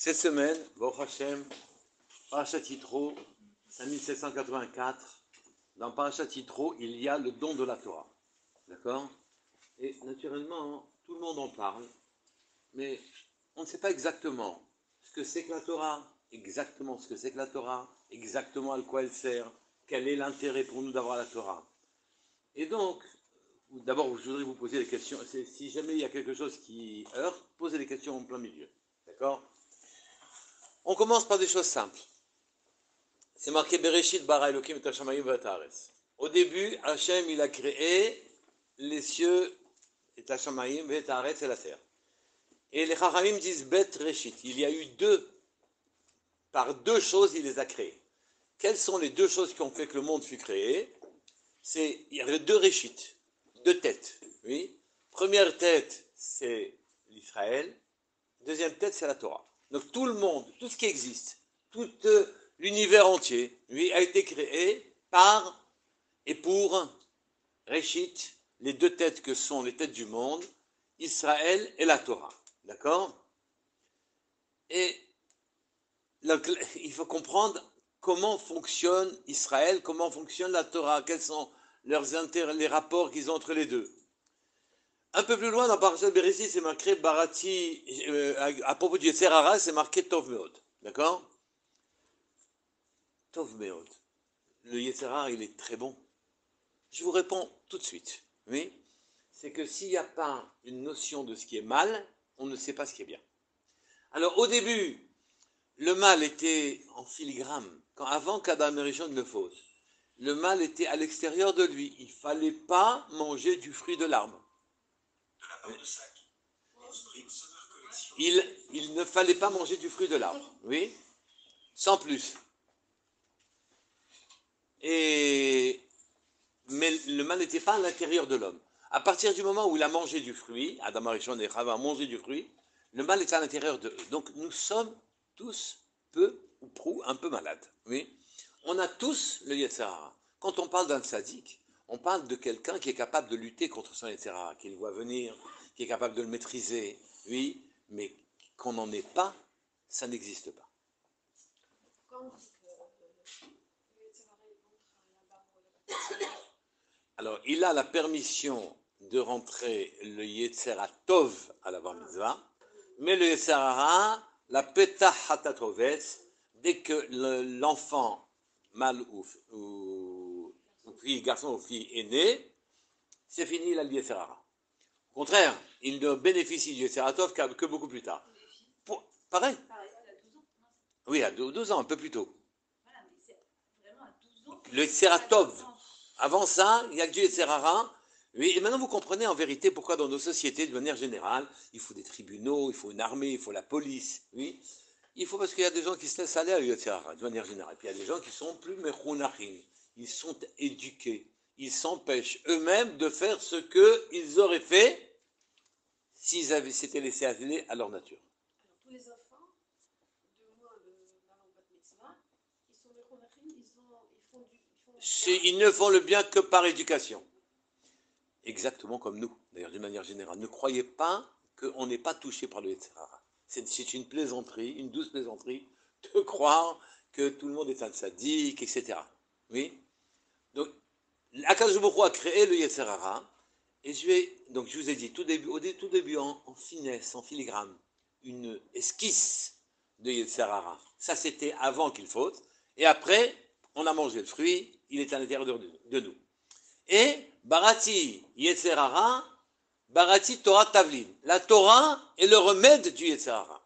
Cette semaine, Baruch Hashem, Parashat Yitro, 5784. Dans Parashat Yitro, il y a le don de la Torah. D'accord? Et naturellement, tout le monde en parle, mais on ne sait pas exactement ce que c'est que la Torah, exactement ce que c'est que la Torah, exactement à quoi elle sert, quel est l'intérêt pour nous d'avoir la Torah. Et donc, d'abord, je voudrais vous poser des questions. Si jamais il y a quelque chose qui heurte, posez des questions en plein milieu. D'accord? On commence par des choses simples. C'est marqué Bereshit bara Elokim et hashamayim ve'et haaretz. Au début, Hachem, il a créé les cieux et hashamayim ve'et haaretz et la terre. Et les Chachamim disent Bet Reshit. Il y a eu par deux choses, il les a créés. Quelles sont les deux choses qui ont fait que le monde fut créé? Il y avait deux Reshit, deux têtes. Oui. Première tête, c'est l'Israël. Deuxième tête, c'est la Torah. Donc tout le monde, tout ce qui existe, tout l'univers entier, lui, a été créé par et pour Réchit, les deux têtes que sont les têtes du monde, Israël et la Torah. D'accord? Et donc, il faut comprendre comment fonctionne Israël, comment fonctionne la Torah, quels sont leurs intérêts, les rapports qu'ils ont entre les deux. Un peu plus loin, dans Parashat Bereshit, c'est marqué Barati, à propos du Yetzer Hara, c'est marqué Tov Meod. D'accord? Tov Meod. Le Yetzer Hara, il est très bon. Je vous réponds tout de suite. Oui? C'est que s'il n'y a pas une notion de ce qui est mal, on ne sait pas ce qui est bien. Alors, au début, le mal était en filigrane. Avant qu'Adam et Rishon ne faussent, le mal était à l'extérieur de lui. Il ne fallait pas manger du fruit de l'arbre. Il ne fallait pas manger du fruit de l'arbre, oui, sans plus. Mais le mal n'était pas à l'intérieur de l'homme. À partir du moment où il a mangé du fruit, Adam Arishon et Chava ont mangé du fruit, le mal est à l'intérieur d'eux. Donc nous sommes tous peu ou prou un peu malades, oui. On a tous le Yetzer Hara. Quand on parle d'un tzaddik, on parle de quelqu'un qui est capable de lutter contre son Yetzer Hara, qui le voit venir, qui est capable de le maîtriser, oui, mais qu'on n'en ait pas, ça n'existe pas. Alors, il a la permission de rentrer le Yetzer Tov à la Bar Mitzvah, mais le Yetzer Hara, la Petah Hatatovetz, dès que l'enfant, mâle ou fille, garçon ou fille est né, c'est fini la Yetzer Hara. Au contraire, il ne bénéficie du Yetzer Tov que beaucoup plus tard. Pareil. Oui, à 12 ans, un peu plus tôt. Le Yetzer Tov. Avant ça, il n'y a que du Yetzer Hara. Oui, et maintenant vous comprenez en vérité pourquoi dans nos sociétés, de manière générale, il faut des tribunaux, il faut une armée, il faut la police. Oui, il faut parce qu'il y a des gens qui se laissent aller à Yetzer Hara, de manière générale. Et puis il y a des gens qui sont plus mechunachim. Ils sont éduqués. Ils s'empêchent eux-mêmes de faire ce qu'ils auraient fait s'ils s'étaient laissés aller à leur nature. Alors tous les enfants de moins de bat mitzvah, ils sont mechunachim, ils ne font le bien que par éducation. Exactement comme nous, d'ailleurs, d'une manière générale. Ne croyez pas qu'on n'est pas touché par le Yetzer Hara. C'est une plaisanterie, une douce plaisanterie, de croire que tout le monde est un tzaddik, etc. Oui. Donc, Akadosh Baruch Hu a créé le Yetzer Hara, et donc je vous ai dit, tout début en finesse, en filigrane, une esquisse de Yetzer Hara. Ça, c'était avant qu'il faute, et après, on a mangé le fruit, il est à l'intérieur de nous. Et Barati Yetzer Hara, Barati Torah Tavlin. La Torah est le remède du Yetzer Hara.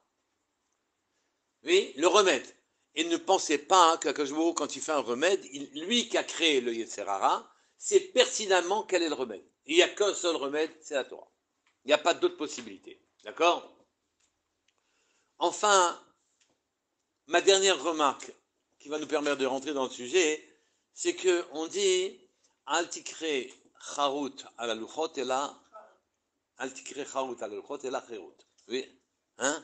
Oui, le remède. Et ne pensez pas qu'Akadosh Baruch Hu, quand il fait un remède, lui qui a créé le Yetzer Hara, sait pertinemment quel est le remède. Il n'y a qu'un seul remède, c'est la Torah. Il n'y a pas d'autre possibilité. D'accord? Enfin, ma dernière remarque, qui va nous permettre de rentrer dans le sujet, c'est qu'on dit Al tikre charut à la luchot et la Al tikre charut à la luchot et la cherut. Oui, hein?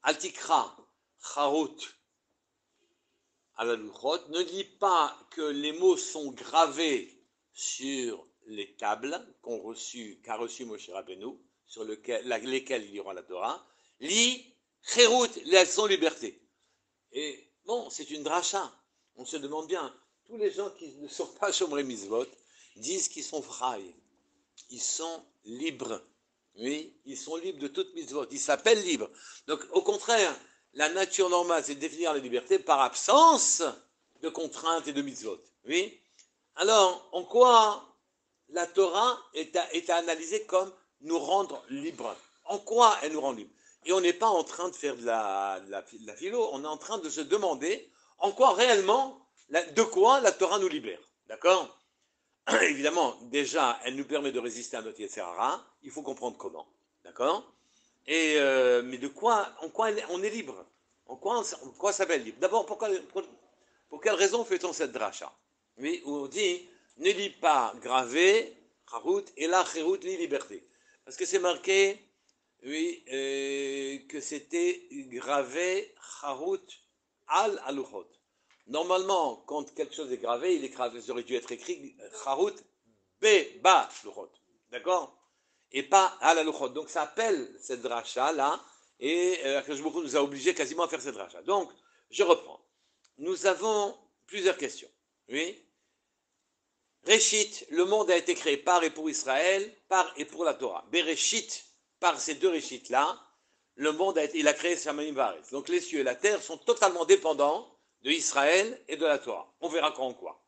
Al tikra charut à la luchot. Ne dis pas que les mots sont gravés sur les tables qu'a reçu Moshe Rabbeinu, sur lesquelles il y aura la Torah. Lis Kherut, elles sont liberté. Et bon, c'est une dracha. On se demande bien, tous les gens qui ne sont pas Shomrei Mitzvot disent qu'ils sont fraïs. Ils sont libres. Oui, ils sont libres de toute mitzvot. Ils s'appellent libres. Donc, au contraire, la nature normale, c'est de définir la liberté par absence de contraintes et de mitzvot. Oui. Alors, en quoi la Torah est à analyser comme nous rendre libres? En quoi elle nous rend libres? Et on n'est pas en train de faire de la philo, on est en train de se demander en quoi réellement, de quoi la Torah nous libère. D'accord? Évidemment, déjà, elle nous permet de résister à notre Yetzirara. Il faut comprendre comment. D'accord? Mais de quoi, en quoi on est libre? En quoi s'appelle libre? D'abord, pour quelle raison fait-on cette dracha? Oui, où on dit, ne lis pas gravé, charout, et là, charout, lis liberté. Parce que c'est marqué, oui, que c'était gravé, charout, al aluchot. Normalement, quand quelque chose est gravé, il est gravé, ça aurait dû être écrit Charut Ba Luchot. D'accord? Et pas à la Luchot. Donc ça appelle cette dracha là, et Akadosh Baruch Hu nous a obligés quasiment à faire cette dracha. Donc, je reprends. Nous avons plusieurs questions. Oui? Réchit, le monde a été créé par et pour Israël, par et pour la Torah. Bereshit, par ces deux Réchit là, le monde il a créé Shamanim Varetz. Donc les cieux et la terre sont totalement dépendants de Israël et de la Torah. On verra quand quoi.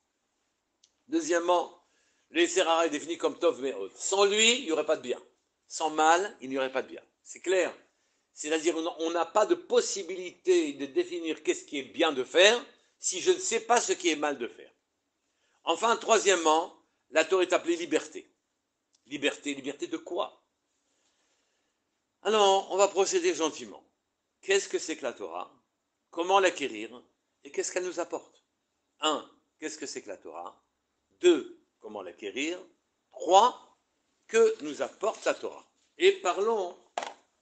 Deuxièmement, le Serara est défini comme Tov Me'od. Sans lui, il n'y aurait pas de bien. Sans mal, il n'y aurait pas de bien. C'est clair. C'est-à-dire, on n'a pas de possibilité de définir qu'est-ce qui est bien de faire si je ne sais pas ce qui est mal de faire. Enfin, troisièmement, la Torah est appelée liberté. Liberté, liberté de quoi? Alors, on va procéder gentiment. Qu'est-ce que c'est que la Torah? Comment l'acquérir? Et qu'est-ce qu'elle nous apporte? 1. Qu'est-ce que c'est que la Torah? 2. Comment l'acquérir? 3. Que nous apporte la Torah? Et parlons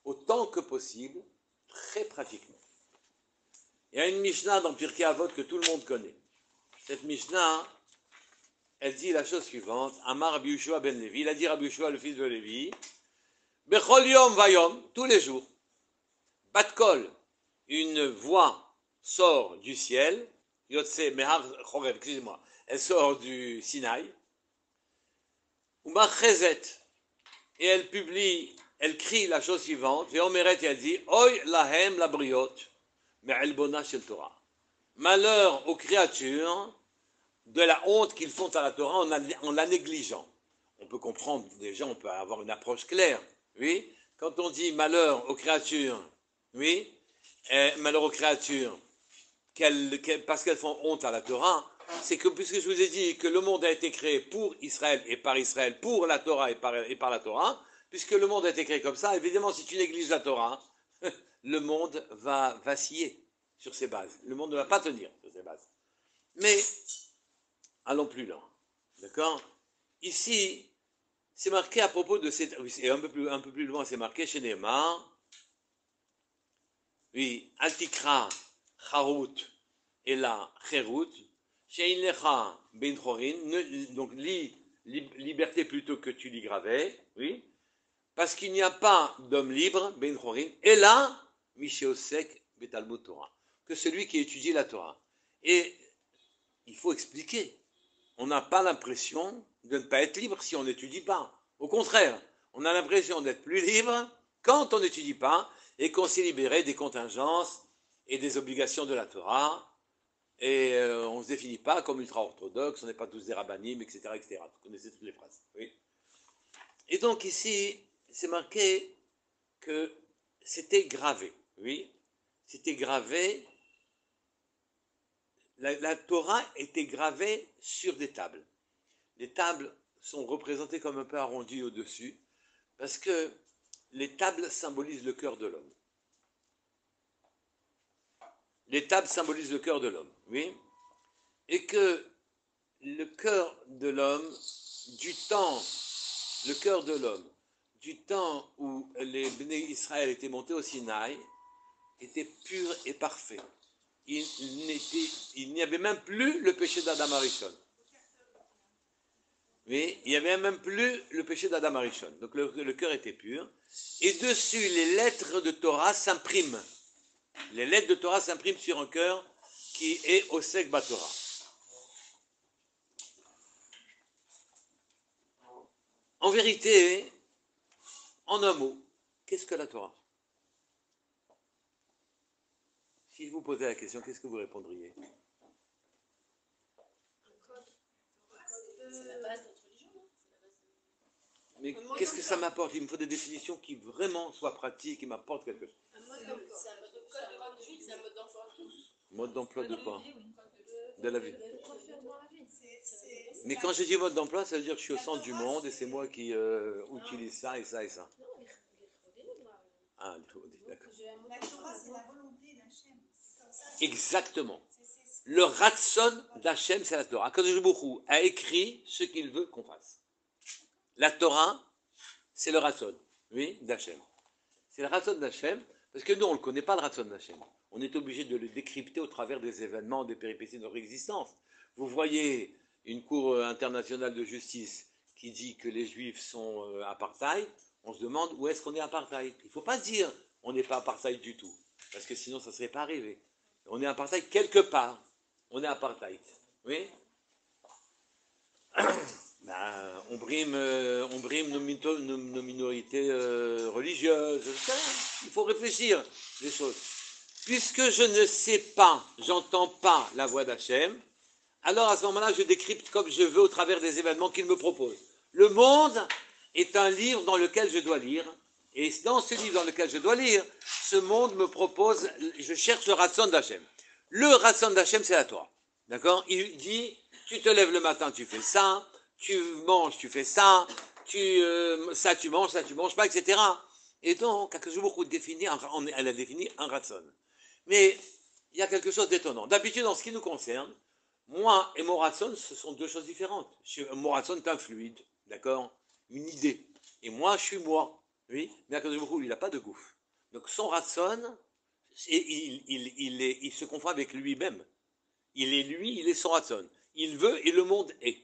autant que possible, très pratiquement. Il y a une Mishnah dans Pirkei Avot que tout le monde connaît. Cette Mishnah, elle dit la chose suivante. Amar Rabbi Yehoshua ben Lévi, il a dit Rabbi Yehoshua, le fils de Lévi, Bechol yom vayom, tous les jours, Batkol, une voix sort du ciel, Yotse Mehar Chorev, excusez-moi, elle sort du Sinaï, Umachezet, et elle publie, elle crie la chose suivante, et Omeret, elle dit, Oy lahem la briot, me'elbona shel Torah. Malheur aux créatures de la honte qu'ils font à la Torah en la négligeant. On peut comprendre, déjà, on peut avoir une approche claire, oui. Quand on dit malheur aux créatures, oui, malheur aux créatures, parce qu'elles font honte à la Torah, c'est que, puisque je vous ai dit que le monde a été créé pour Israël et par Israël, pour la Torah et par la Torah, puisque le monde a été créé comme ça, évidemment, si tu négliges la Torah, le monde va vaciller sur ses bases. Le monde ne va pas tenir sur ses bases. Mais, allons plus loin. D'accord? Ici, c'est marqué à propos de cette. Et un peu plus loin, c'est marqué chez Neymar. Oui, Altikra, Charut, et la Cherut, Sheinlecha Ben Chorin, donc liberté plutôt que tu lis gravé, oui, parce qu'il n'y a pas d'homme libre, Ben Chorin, et là, Mishéosek Betalmud Torah, que celui qui étudie la Torah. Et il faut expliquer. On n'a pas l'impression de ne pas être libre si on n'étudie pas. Au contraire, on a l'impression d'être plus libre quand on n'étudie pas et qu'on s'est libéré des contingences et des obligations de la Torah. Et on ne se définit pas comme ultra-orthodoxe, on n'est pas tous des rabbinim, etc., etc. Vous connaissez toutes les phrases. Oui. Et donc ici, c'est marqué que c'était gravé. Oui, c'était gravé. La Torah était gravée sur des tables. Les tables sont représentées comme un peu arrondies au-dessus, parce que les tables symbolisent le cœur de l'homme. Les tables symbolisent le cœur de l'homme, oui. Et que le cœur de l'homme, le cœur de l'homme, du temps où les Bnei Israël étaient montés au Sinaï, était pur et parfait. Il n'y avait même plus le péché d'Adam Arishon. Oui, il n'y avait même plus le péché d'Adam Arishon. Donc le cœur était pur. Et dessus, les lettres de Torah s'impriment. Les lettres de Torah s'impriment sur un cœur qui est Osek Batorah. En vérité, en un mot, qu'est-ce que la Torah? Si je vous posais la question, qu'est-ce que vous répondriez? C'est la base de notre religion, non? Mais qu'est-ce que ça m'apporte? Il me faut des définitions qui vraiment soient pratiques et m'apportent quelque chose. Un mode d'emploi. C'est un mode de conduite, c'est un mode d'emploi. Mode d'emploi de quoi? De la vie. Quoi faire dans la vie? Mais quand je dis mode d'emploi, ça veut dire que je suis au centre du monde et c'est moi qui utilise ça et ça et ça. Non, Ah, d'accord. La Torah, c'est la volonté d'Hachem. Exactement. Le ratson d'Hachem, c'est la Torah. Akadosh Baruch Hu a écrit ce qu'il veut qu'on fasse. La Torah, c'est le ratson, oui, d'Hachem. C'est le ratson d'Hachem, parce que nous, on ne le connaît pas, le ratson d'Hachem. On est obligé de le décrypter au travers des événements, des péripéties de notre existence. Vous voyez une cour internationale de justice qui dit que les Juifs sont apartheid, on se demande où est-ce qu'on est apartheid. Il ne faut pas dire on n'est pas apartheid du tout, parce que sinon ça ne serait pas arrivé. On est apartheid quelque part. On est apartheid. Oui. Ben, on brime nos minorités religieuses. Il faut réfléchir les choses. Puisque je ne sais pas, j'entends pas la voix d'Hachem, alors à ce moment-là, je décrypte comme je veux au travers des événements qu'il me propose. Le monde est un livre dans lequel je dois lire, et dans ce livre dans lequel je dois lire, ce monde me propose, je cherche le ratson d'Hachem. Le ratson d'Hachem, c'est la Torah. D'accord? Il dit, tu te lèves le matin, tu fais ça, tu manges, tu fais ça, ça tu manges pas, etc. Et donc, quelque chose beaucoup défini, elle a défini un ratson. Mais il y a quelque chose d'étonnant. D'habitude, en ce qui nous concerne, moi et mon ratson, ce sont deux choses différentes. Mon ratson est un fluide, d'accord? Une idée. Et moi, je suis moi. Oui? Mais à cause de beaucoup, il n'a pas de gouffre. Donc son ratson, il se confond avec lui-même. Il est lui, il est son ratson. Il veut et le monde est.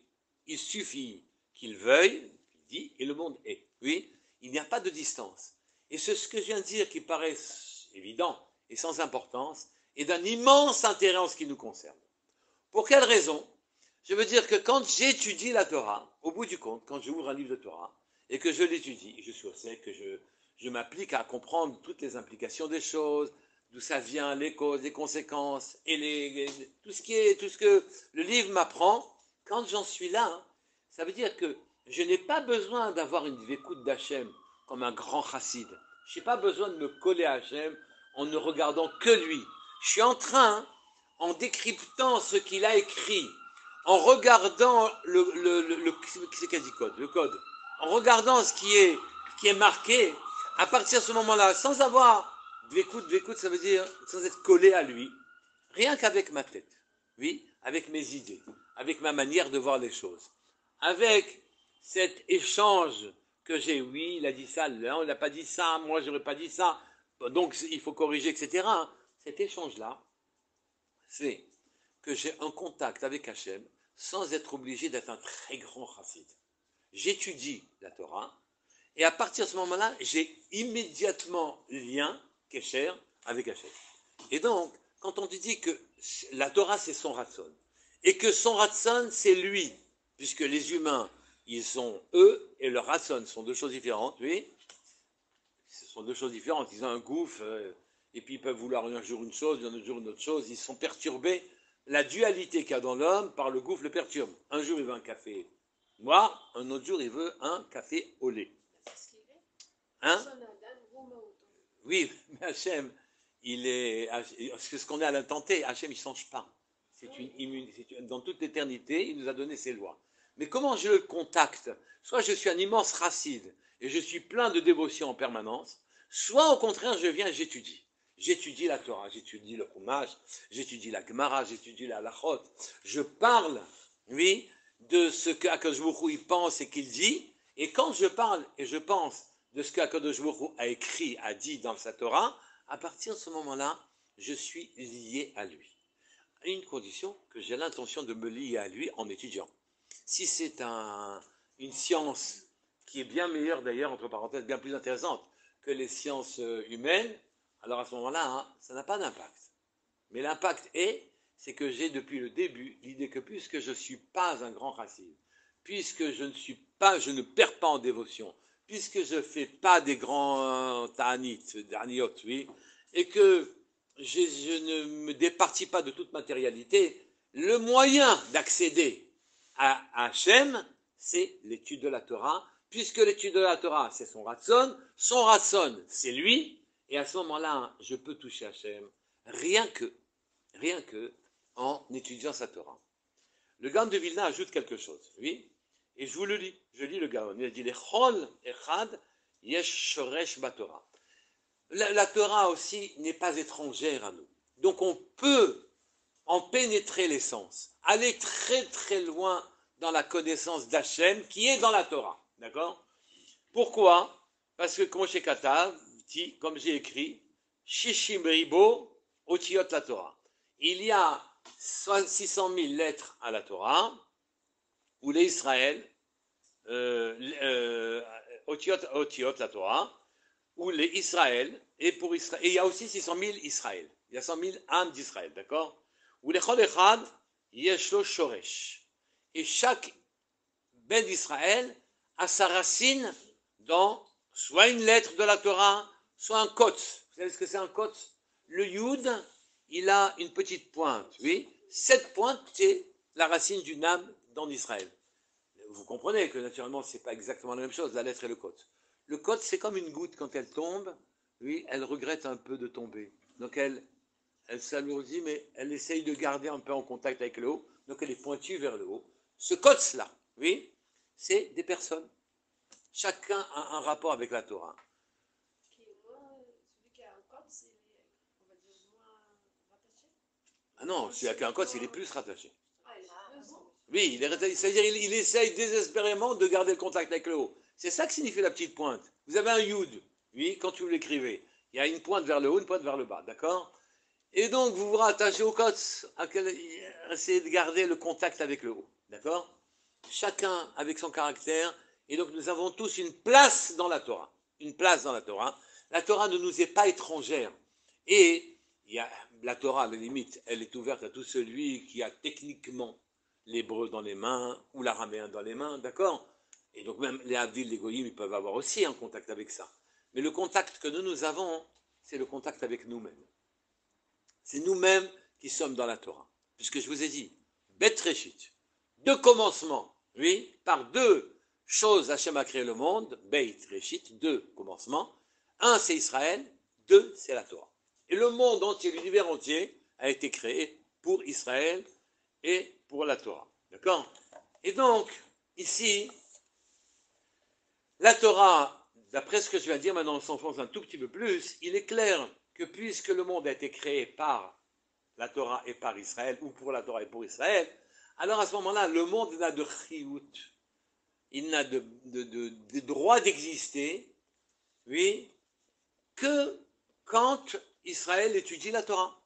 Il suffit qu'il veuille, il dit, et le monde est. Oui? Il n'y a pas de distance. Et ce que je viens de dire, qui paraît évident et sans importance, est d'un immense intérêt en ce qui nous concerne. Pour quelle raison? Je veux dire que quand j'étudie la Torah, au bout du compte, quand j'ouvre un livre de Torah, et que je l'étudie, je suis au sec, que je m'applique à comprendre toutes les implications des choses, d'où ça vient, les causes, les conséquences, et tout ce que le livre m'apprend, quand j'en suis là, ça veut dire que je n'ai pas besoin d'avoir une écoute d'Hachem comme un grand chassid. Je n'ai pas besoin de me coller à Hachem en ne regardant que lui. Je suis en train, en décryptant ce qu'il a écrit, en regardant le code, en regardant ce qui est marqué, à partir de ce moment-là, sans avoir d'écoute, ça veut dire sans être collé à lui, rien qu'avec ma tête, oui, avec mes idées, avec ma manière de voir les choses, avec cet échange que j'ai, oui, il a dit ça, là, il n'a pas dit ça, moi j'aurais pas dit ça, donc il faut corriger, etc. Cet échange-là, c'est que j'ai un contact avec Hachem sans être obligé d'être un très grand chassid. J'étudie la Torah, et à partir de ce moment-là, j'ai immédiatement lien, Kesher, avec Hachem. Et donc, quand on te dit que la Torah, c'est son ratson, et que son ratson, c'est lui, puisque les humains, ils sont eux, et leur ratson sont deux choses différentes, oui, ce sont deux choses différentes, ils ont un gouffre, et puis ils peuvent vouloir un jour une chose, un autre jour une autre chose, ils sont perturbés. La dualité qu'il y a dans l'homme, par le gouffre, le perturbe. Un jour, il veut un café noir, un autre jour, il veut un café au lait. Hein? Oui, mais Hachem, il est. C'est ce qu'on est à l'instant T. Hachem, il ne change pas. Dans toute l'éternité, il nous a donné ses lois. Mais comment je le contacte? Soit je suis un immense racide et je suis plein de dévotion en permanence, soit au contraire, je viens et j'étudie. J'étudie la Torah, j'étudie le Chumash, j'étudie la Gemara, j'étudie la Halachot. Je parle, oui, de ce qu'Akadosh Baruch Hu pense et qu'il dit. Et quand je parle et je pense de ce qu'Akadosh Baruch Hu a écrit, a dit dans sa Torah, à partir de ce moment-là, je suis lié à lui. À une condition, que j'ai l'intention de me lier à lui en étudiant. Si c'est une science qui est bien meilleure d'ailleurs, entre parenthèses, bien plus intéressante que les sciences humaines, alors à ce moment-là, hein, ça n'a pas d'impact. Mais l'impact c'est que j'ai depuis le début l'idée que puisque je ne suis pas un grand racine, puisque je ne perds pas en dévotion, puisque je ne fais pas des grands ta'anit, derniot, oui, et que je ne me départis pas de toute matérialité, le moyen d'accéder à Hachem, c'est l'étude de la Torah, puisque l'étude de la Torah, c'est son ratson, c'est lui, et à ce moment-là, je peux toucher Hachem, rien que en étudiant sa Torah. Le Gaon de Vilna ajoute quelque chose, oui, et je vous le lis, je lis le Gaon, il dit, les chol echad yesh shoresh batorah. La Torah aussi n'est pas étrangère à nous, donc on peut en pénétrer l'essence, aller très très loin dans la connaissance d'Hachem qui est dans la Torah, d'accord? Pourquoi? Parce que comme chez Katav, comme j'ai écrit, Shishim Ribo Otiot la Torah. Il y a 600 000 lettres à la Torah, où les Israël, Otiot la Torah, où les Israël, et pour Israël, et il y a aussi 600 000 Israël, il y a 100 000 âmes d'Israël, d'accord? Où les Chol Echad, Yeshlo Shoresh. Et chaque ben d'Israël a sa racine dans soit une lettre de la Torah, soit un kot. Vous savez ce que c'est un kot? Le Yud, il a une petite pointe, oui. Cette pointe, c'est la racine d'une âme dans Israël. Vous comprenez que naturellement, ce n'est pas exactement la même chose, la lettre et le kot. Le kot, c'est comme une goutte quand elle tombe, oui, elle regrette un peu de tomber. Donc elle s'alourdit, mais elle essaye de garder un peu en contact avec le haut, donc elle est pointue vers le haut. Ce kot-là, oui, c'est des personnes. Chacun a un rapport avec la Torah. Celui qui a un code, c'est, on va dire, moins rattaché. Ah non, celui qui a un kot, il est plus rattaché. Ah, il est plus. Oui, c'est-à-dire il essaye désespérément de garder le contact avec le haut. C'est ça que signifie la petite pointe. Vous avez un yud, oui, quand vous l'écrivez. Il y a une pointe vers le haut, une pointe vers le bas, d'accord? Et donc, vous vous rattachez au kot, essayez de garder le contact avec le haut, d'accord? Chacun avec son caractère, et donc nous avons tous une place dans la Torah. Une place dans la Torah. La Torah ne nous est pas étrangère. Et la Torah, à la limite, elle est ouverte à tout celui qui a techniquement l'hébreu dans les mains, ou l'araméen dans les mains, d'accord? Et donc même les Avdil, les Goyim, ils peuvent avoir aussi un contact avec ça. Mais le contact que nous avons, c'est le contact avec nous-mêmes. C'est nous-mêmes qui sommes dans la Torah. Puisque je vous ai dit, Bet Reshit, deux commencements, oui, par deux choses, Hachem a créé le monde, Beit Reshit, deux commencements. Un, c'est Israël, deux, c'est la Torah. Et le monde entier, l'univers entier, a été créé pour Israël et pour la Torah. D'accord? Et donc, ici, la Torah, d'après ce que je viens de dire, maintenant on s'enfonce un tout petit peu plus, il est clair que puisque le monde a été créé par la Torah et par Israël, ou pour la Torah et pour Israël, alors à ce moment-là, le monde n'a de chiyut, il n'a de droit d'exister, oui, que quand Israël étudie la Torah.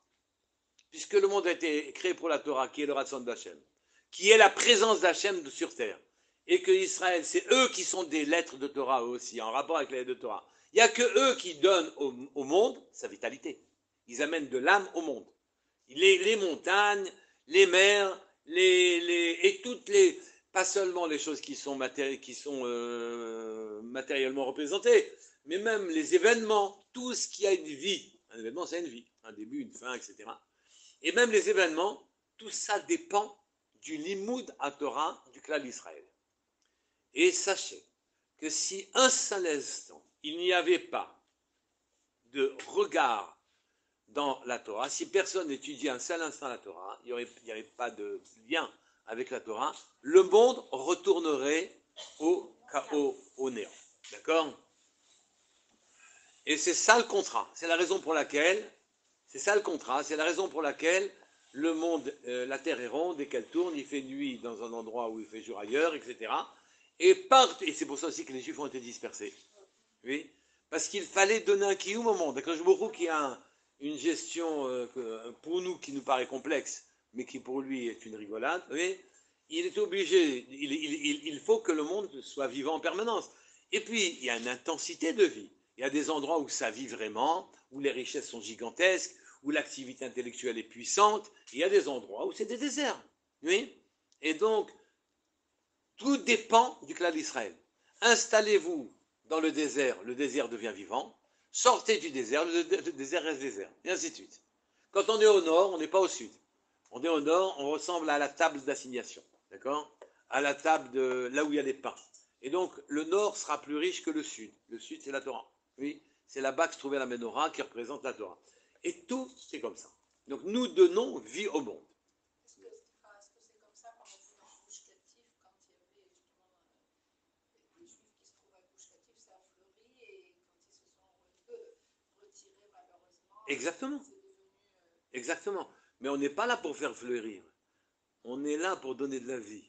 Puisque le monde a été créé pour la Torah, qui est le ratson d'Hachem, qui est la présence d'Hachem sur terre, et que Israël, c'est eux qui sont des lettres de Torah aussi, en rapport avec les lettres de Torah. Il n'y a que eux qui donnent au monde sa vitalité. Ils amènent de l'âme au monde. Les montagnes, les mers, et toutes les, pas seulement les choses qui sont matériellement représentées, mais même les événements, tout ce qui a une vie. Un événement, c'est une vie, un début, une fin, etc. Et même les événements, tout ça dépend du limoud à Torah du clan d'Israël. Et sachez que si un seul instant, il n'y avait pas de regard dans la Torah, si personne n'étudiait un seul instant la Torah, il n'y avait pas de lien avec la Torah, le monde retournerait au chaos, au néant. D'accord? Et c'est ça le contrat. C'est la raison pour laquelle, le monde, la Terre est ronde et qu'elle tourne, il fait nuit dans un endroit où il fait jour ailleurs, etc. Et c'est pour ça aussi que les Juifs ont été dispersés. Oui, parce qu'il fallait donner un kiyum au monde. Quand je me trouve qu'il y a une gestion pour nous qui nous paraît complexe, mais qui pour lui est une rigolade, oui, il est obligé, il faut que le monde soit vivant en permanence. Et puis, il y a une intensité de vie. Il y a des endroits où ça vit vraiment, où les richesses sont gigantesques, où l'activité intellectuelle est puissante. Il y a des endroits où c'est des déserts. Oui. Et donc, tout dépend du clan d'Israël. Installez-vous dans le désert devient vivant. Sortez du désert, le désert reste désert. Et ainsi de suite. Quand on est au nord, on n'est pas au sud. On est au nord, on ressemble à la table d'assignation. D'accord? À la table de là où il y a les pains. Et donc, le nord sera plus riche que le sud. Le sud, c'est la Torah. Oui, c'est là-bas que se trouvait la Ménorah qui représente la Torah. Et tout, c'est comme ça. Donc, nous donnons vie au monde. Est-ce que c'est comme ça, par exemple, dans Gush Katif, quand il y avait justement des Juifs qui se trouvaient à Gush Katif, ça a fleuri, et quand ils se sont retirés, malheureusement, Exactement. c'est devenu. Exactement. Mais on n'est pas là pour faire fleurir. On est là pour donner de la vie,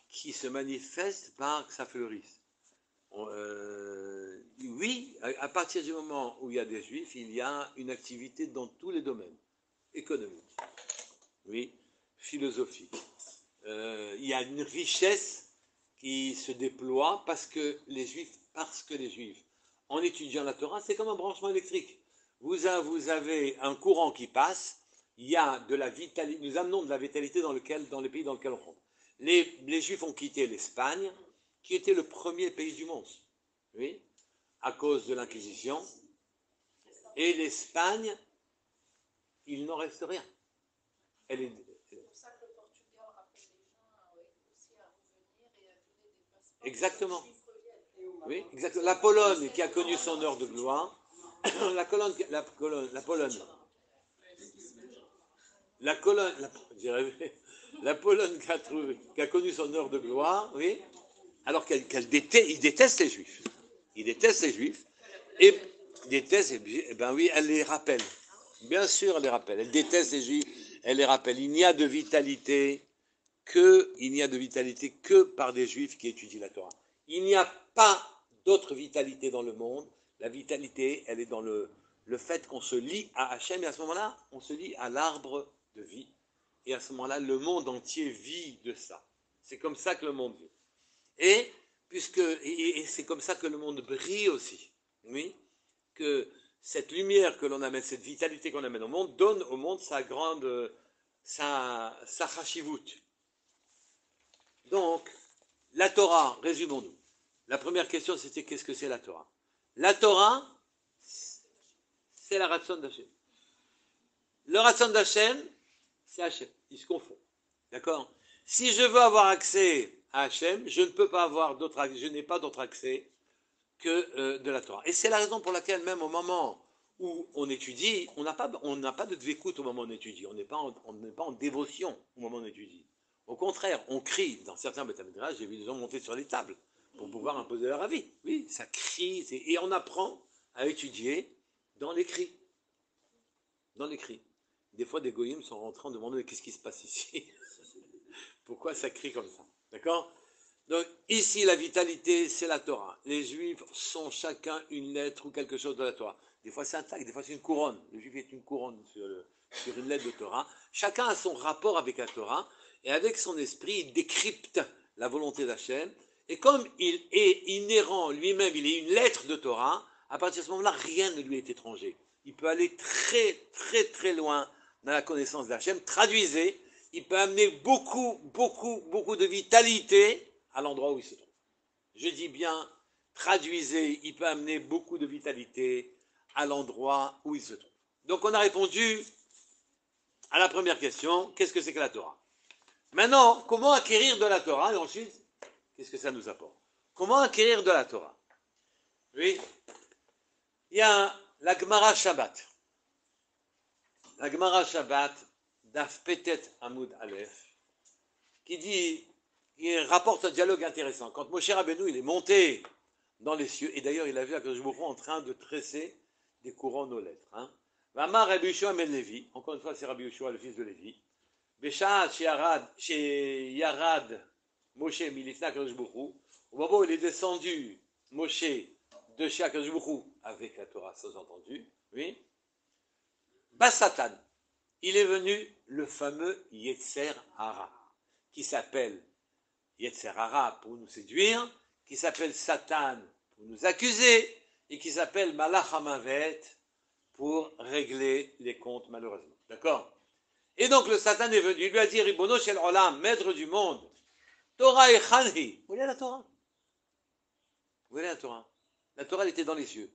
qui se manifeste par que ça fleurisse. Oui, à partir du moment où il y a des juifs, il y a une activité dans tous les domaines. Économique, oui, philosophique. Il y a une richesse qui se déploie parce que les juifs, en étudiant la Torah, c'est comme un branchement électrique. Vous avez un courant qui passe, il y a de la vitalité, nous amenons de la vitalité dans les pays dans lesquels on rentre. Les Juifs ont quitté l'Espagne, qui était le premier pays du monde, oui, à cause de l'Inquisition. Et l'Espagne, il n'en reste rien. C'est pour ça que le Portugal rappelle les gens aussi à revenir et à donner des passeports. Exactement. Oui, exactement. La Pologne qui a connu son heure de gloire, la Pologne qui a connu son heure de gloire, oui, alors ils détestent les Juifs. Ils détestent les Juifs, et ben oui, elle les rappelle. Bien sûr, elle les rappelle. Elle déteste les Juifs, elle les rappelle. Il n'y a de vitalité que par des Juifs qui étudient la Torah. Il n'y a pas d'autre vitalité dans le monde. La vitalité, elle est dans le fait qu'on se lie à Hachem, et à ce moment-là, on se lie à l'arbre de vie. Et à ce moment-là, le monde entier vit de ça. C'est comme ça que le monde vit. Et c'est comme ça que le monde brille aussi. Oui, que cette lumière que l'on amène, cette vitalité qu'on amène au monde, donne au monde sa chashivut. Donc, la Torah, résumons-nous. La première question, c'était qu'est-ce que c'est la Torah? La Torah, c'est la Ratzon d'Hachem. Le Ratzon d'Hachem, c'est Hachem. Ils se confondent. D'accord? Si je veux avoir accès à Hachem, je n'ai pas d'autre accès que de la Torah. Et c'est la raison pour laquelle, même au moment où on étudie, on n'a pas de dvékout au moment où on étudie. On n'est pas en dévotion au moment où on étudie. Au contraire, on crie. Dans certains Beth Midrash, j'ai vu des gens monter sur les tables pour pouvoir imposer leur avis. Oui, ça crie. Et on apprend à étudier dans les cris. Dans les cris. Des fois, des goyim sont rentrés en demandant qu'est-ce qui se passe ici. Pourquoi ça crie comme ça? D'accord? Donc, ici, la vitalité, c'est la Torah. Les Juifs sont chacun une lettre ou quelque chose de la Torah. Des fois, c'est un tag, des fois, c'est une couronne. Le Juif est une couronne sur une lettre de Torah. Chacun a son rapport avec la Torah, et avec son esprit, il décrypte la volonté d'Hachem. Et comme il est inhérent lui-même, il est une lettre de Torah, à partir de ce moment-là, rien ne lui est étranger. Il peut aller très, très, très loin dans la connaissance d'Hachem. Traduisez, il peut amener beaucoup, beaucoup, beaucoup de vitalité à l'endroit où il se trouve. Je dis bien, traduisez, il peut amener beaucoup de vitalité à l'endroit où il se trouve. Donc on a répondu à la première question, qu'est-ce que c'est que la Torah? Maintenant, comment acquérir de la Torah? Et ensuite, qu'est-ce que ça nous apporte? Comment acquérir de la Torah? Oui, il y a la Gemara Shabbat. La Gemara Shabbat, Daf Petet Hamoud Aleph, qui rapporte un dialogue intéressant. Quand Moshe Rabbeinu il est monté dans les cieux, et d'ailleurs il a vu Akadosh Baruch Hu en train de tresser des couronnes aux lettres. Vamar Rabbi Yoshua ben Lévi, encore une fois c'est Rabbi Yoshua le fils de Lévi, Beshat chez Yarad Moshe Milifna Akadosh Baruch Hu, au moment où il est descendu Moshe de chez Akadosh Baruch Hu avec la Torah sous-entendu, oui, Basatan, il est venu le fameux Yetzer Hara, qui s'appelle Yetzer Hara pour nous séduire, qui s'appelle Satan pour nous accuser, et qui s'appelle Malach HaMavet pour régler les comptes, malheureusement. D'accord? Et donc le Satan est venu, il lui a dit, Ribono Shel Olam, maître du monde, Torah et Chanhi. Où est la Torah? Où est la Torah? La Torah, elle était dans les cieux.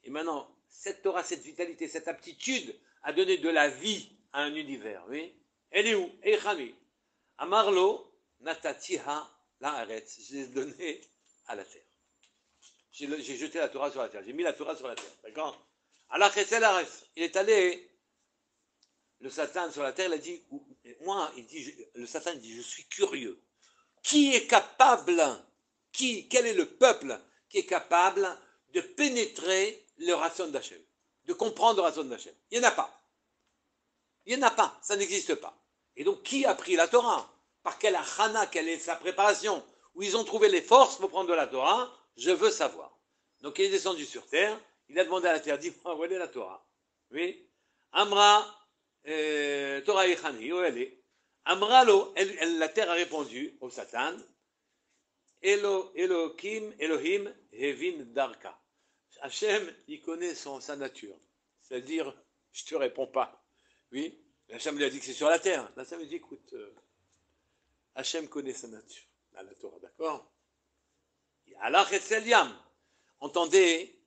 Et maintenant, cette Torah, cette vitalité, cette aptitude à donner de la vie à un univers, oui, elle est où? Echami. Amarlo, natatiha la'aretz. Je l'ai donné à la terre. J'ai jeté la Torah sur la terre. J'ai mis la Torah sur la terre. D'accord? Allah il est allé, le Satan sur la terre, il a dit, moi, il dit, le Satan dit, je suis curieux. Qui est capable, quel est le peuple qui est capable de pénétrer le ration d'Hachem, de comprendre le ration d'Hachem? Il n'y en a pas. Il n'y en a pas, ça n'existe pas. Et donc, qui a pris la Torah? Par quelle achana, quelle est sa préparation? Où ils ont trouvé les forces pour prendre de la Torah? Je veux savoir. Donc, il est descendu sur terre, il a demandé à la terre, dis-moi, où est la Torah? Oui. Amra, Torah Yechani, où elle est? Amra, la terre a répondu au Satan, Elohim, Hevin Darka. Hachem, il connaît sa nature. C'est-à-dire, je ne te réponds pas. Oui, Hachem lui a dit que c'est sur la terre. Là, ça veut dire, écoute, Hachem connaît sa nature. Dans la Torah, d'accord? Allah Etzel Yam. Entendez,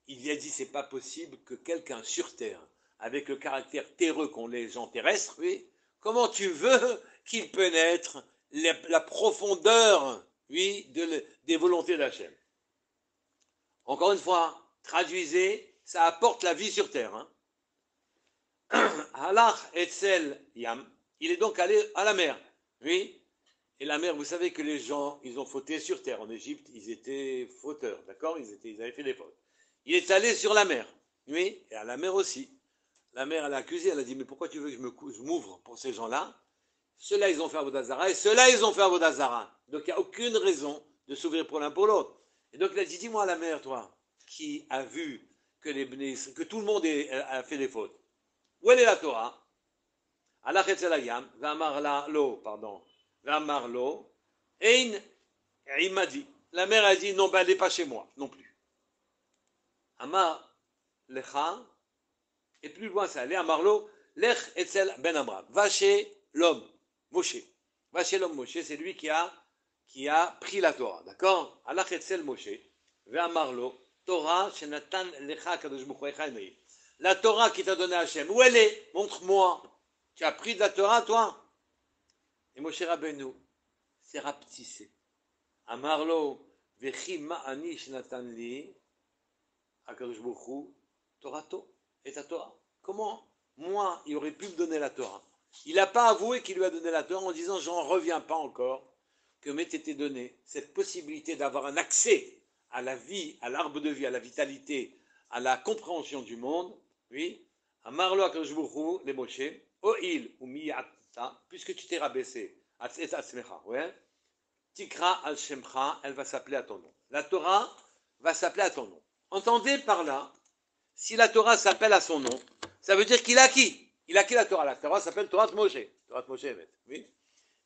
il lui a dit, c'est pas possible que quelqu'un sur terre, avec le caractère terreux qu'ont les gens terrestres, oui, comment tu veux qu'il pénètre la profondeur, oui, des volontés d'Hachem? Encore une fois, traduisez, ça apporte la vie sur terre. Halach Etzel Yam, il est donc allé à la mer, oui. Et la mer, vous savez que les gens, ils ont fauté sur terre. En Égypte, ils étaient fauteurs, d'accord? Ils avaient fait des fautes. Il est allé sur la mer, oui, et à la mer aussi. La mer, elle a accusé, elle a dit, mais pourquoi tu veux que je m'ouvre pour ces gens-là? Ceux-là, ils ont fait Avodazara, et ceux-là, ils ont fait Avodazara. Donc, il n'y a aucune raison de s'ouvrir pour l'un pour l'autre. Et donc, il a dit, dis-moi la mer, toi, qui a vu que tout le monde a fait des fautes. Où est la Torah? Allah Chetzelayam, Vamar lo, pardon, Vamar lo, Ein Imadi. La mère a dit, non, ben, elle n'est pas chez moi, non plus. Amar Lecha, et plus loin ça allait, Amar lo, Lech Etzel Ben Amram. Va chez l'homme, Moshe. Va chez l'homme Moshe, c'est lui qui a pris la Torah, d'accord? Allah Etzel Moshe, Vamar lo, Torah, Shenatan Lecha Kadosh Baruch Hu. La Torah qui t'a donné Hachem, où elle est? Montre-moi. Tu as pris de la Torah, toi? Et Moshe Rabbeinu s'est rapetissé. Amarlo, Vechi ma'ani shnatan li, HaKadosh Baruch Hu, Torato, et ta Torah. Comment, moi, il aurait pu me donner la Torah? Il n'a pas avoué qu'il lui a donné la Torah en disant, j'en reviens pas encore, que m'ait été donné cette possibilité d'avoir un accès à la vie, à l'arbre de vie, à la vitalité, à la compréhension du monde. Oui, Amarlo HaKadosh Baruch Hu, les Moshe, O'il ou miyata, puisque tu t'es rabaissé, et atzmecha, ouais, Tikra al Shemcha, elle va s'appeler à ton nom. La Torah va s'appeler à ton nom. Entendez par là, si la Torah s'appelle à son nom, ça veut dire qu'il a acquis. Il a acquis la Torah. La Torah s'appelle Torah Moshe. Torah Moshe, oui.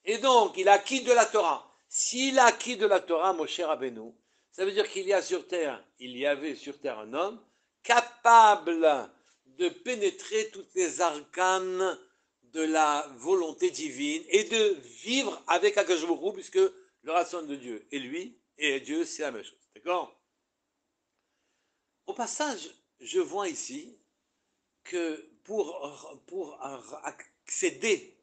Et donc, il a acquis de la Torah. S'il a acquis de la Torah, Moshe Rabbeinu, ça veut dire qu'il y avait sur terre un homme capable de pénétrer toutes les arcanes de la volonté divine et de vivre avec HaKadosh Baruch Hu, puisque le ration de Dieu et lui et Dieu, c'est la même chose. D'accord? Au passage, je vois ici que pour accéder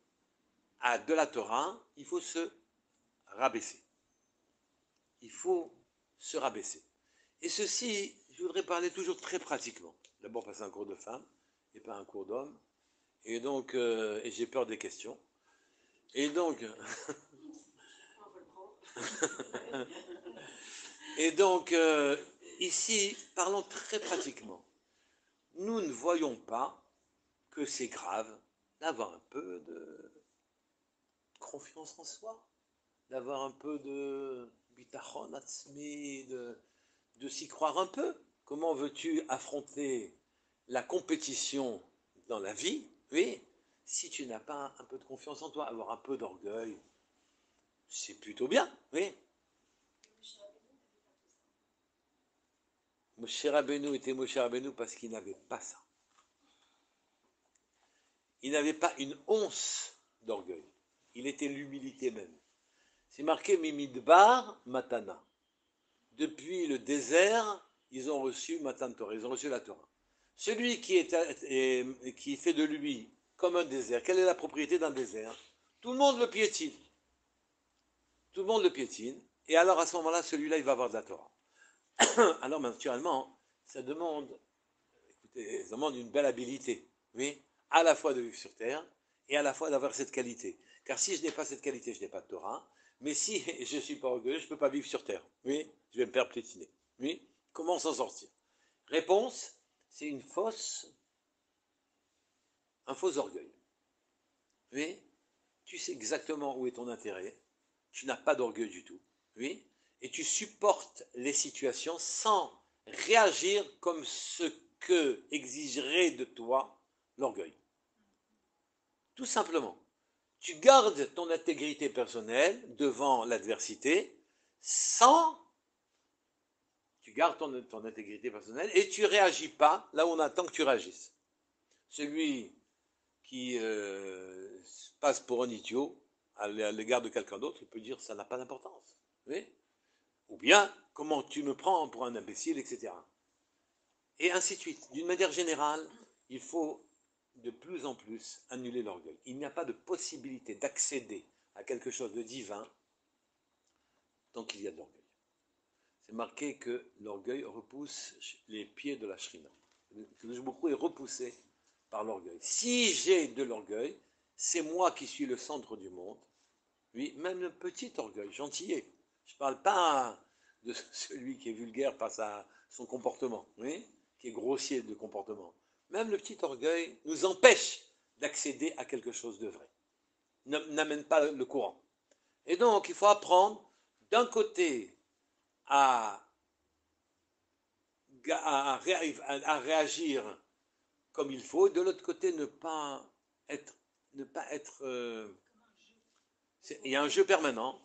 à de la Torah, il faut se rabaisser. Il faut se rabaisser. Et ceci, je voudrais parler toujours très pratiquement. D'abord passer un cours de femme et pas un cours d'homme. Et donc, et j'ai peur des questions. Et donc, et donc, ici, parlons très pratiquement. Nous ne voyons pas que c'est grave d'avoir un peu de confiance en soi, d'avoir un peu de bitachon atzmi, de s'y croire un peu. Comment veux-tu affronter la compétition dans la vie, oui, si tu n'as pas un peu de confiance en toi, avoir un peu d'orgueil, c'est plutôt bien, oui. Moshe Rabbeinu était Moshe Rabbeinu parce qu'il n'avait pas ça. Il n'avait pas une once d'orgueil. Il était l'humilité même. C'est marqué Mimidbar Matana. Depuis le désert, ils ont reçu Matan Torah, ils ont reçu la Torah. Celui qui fait de lui comme un désert, quelle est la propriété d'un désert? Tout le monde le piétine. Tout le monde le piétine. Et alors à ce moment-là, celui-là, il va avoir de la Torah. Alors naturellement, ça demande une belle habilité, oui, à la fois de vivre sur terre et à la fois d'avoir cette qualité. Car si je n'ai pas cette qualité, je n'ai pas de Torah. Mais si je ne suis pas orgueilleux, je ne peux pas vivre sur terre. Oui, je vais me faire piétiner. Oui, comment s'en sortir? Réponse, c'est un faux orgueil. Oui, tu sais exactement où est ton intérêt. Tu n'as pas d'orgueil du tout. Oui, et tu supportes les situations sans réagir comme ce que exigerait de toi l'orgueil. Tout simplement. Tu gardes ton intégrité personnelle devant l'adversité tu gardes ton intégrité personnelle et tu ne réagis pas là où on attend que tu réagisses. Celui qui passe pour un idiot à l'égard de quelqu'un d'autre, il peut dire ça n'a pas d'importance. Oui, ou bien, comment tu me prends pour un imbécile, etc. Et ainsi de suite. D'une manière générale, il faut de plus en plus annuler l'orgueil. Il n'y a pas de possibilité d'accéder à quelque chose de divin tant qu'il y a de l'orgueil. C'est marqué que l'orgueil repousse les pieds de la shrina. Le beaucoup est repoussé par l'orgueil. Si j'ai de l'orgueil, c'est moi qui suis le centre du monde. Oui, même le petit orgueil, gentillet. Je ne parle pas de celui qui est vulgaire par son comportement, oui, qui est grossier de comportement. Même le petit orgueil nous empêche d'accéder à quelque chose de vrai. N'amène pas le courant. Et donc, il faut apprendre d'un côté à réagir comme il faut, de l'autre côté ne pas être il y a un jeu permanent.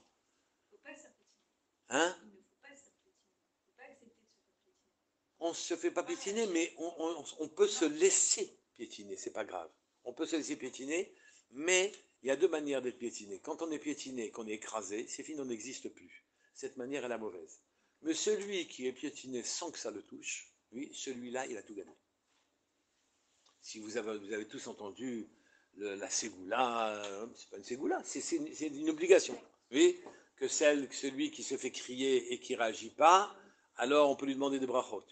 Hein? On ne se fait pas piétiner, mais on peut se laisser piétiner, c'est pas grave. On peut se laisser piétiner, mais il y a deux manières d'être piétiné. Quand on est piétiné, qu'on est écrasé, c'est fini, on n'existe plus. Cette manière est la mauvaise. Mais celui qui est piétiné sans que ça le touche, lui, celui-là, il a tout gagné. Si vous avez tous entendu la ségoula, c'est pas une ségoula, c'est une obligation. Oui, que celui qui se fait crier et qui ne réagit pas, alors on peut lui demander des brachot.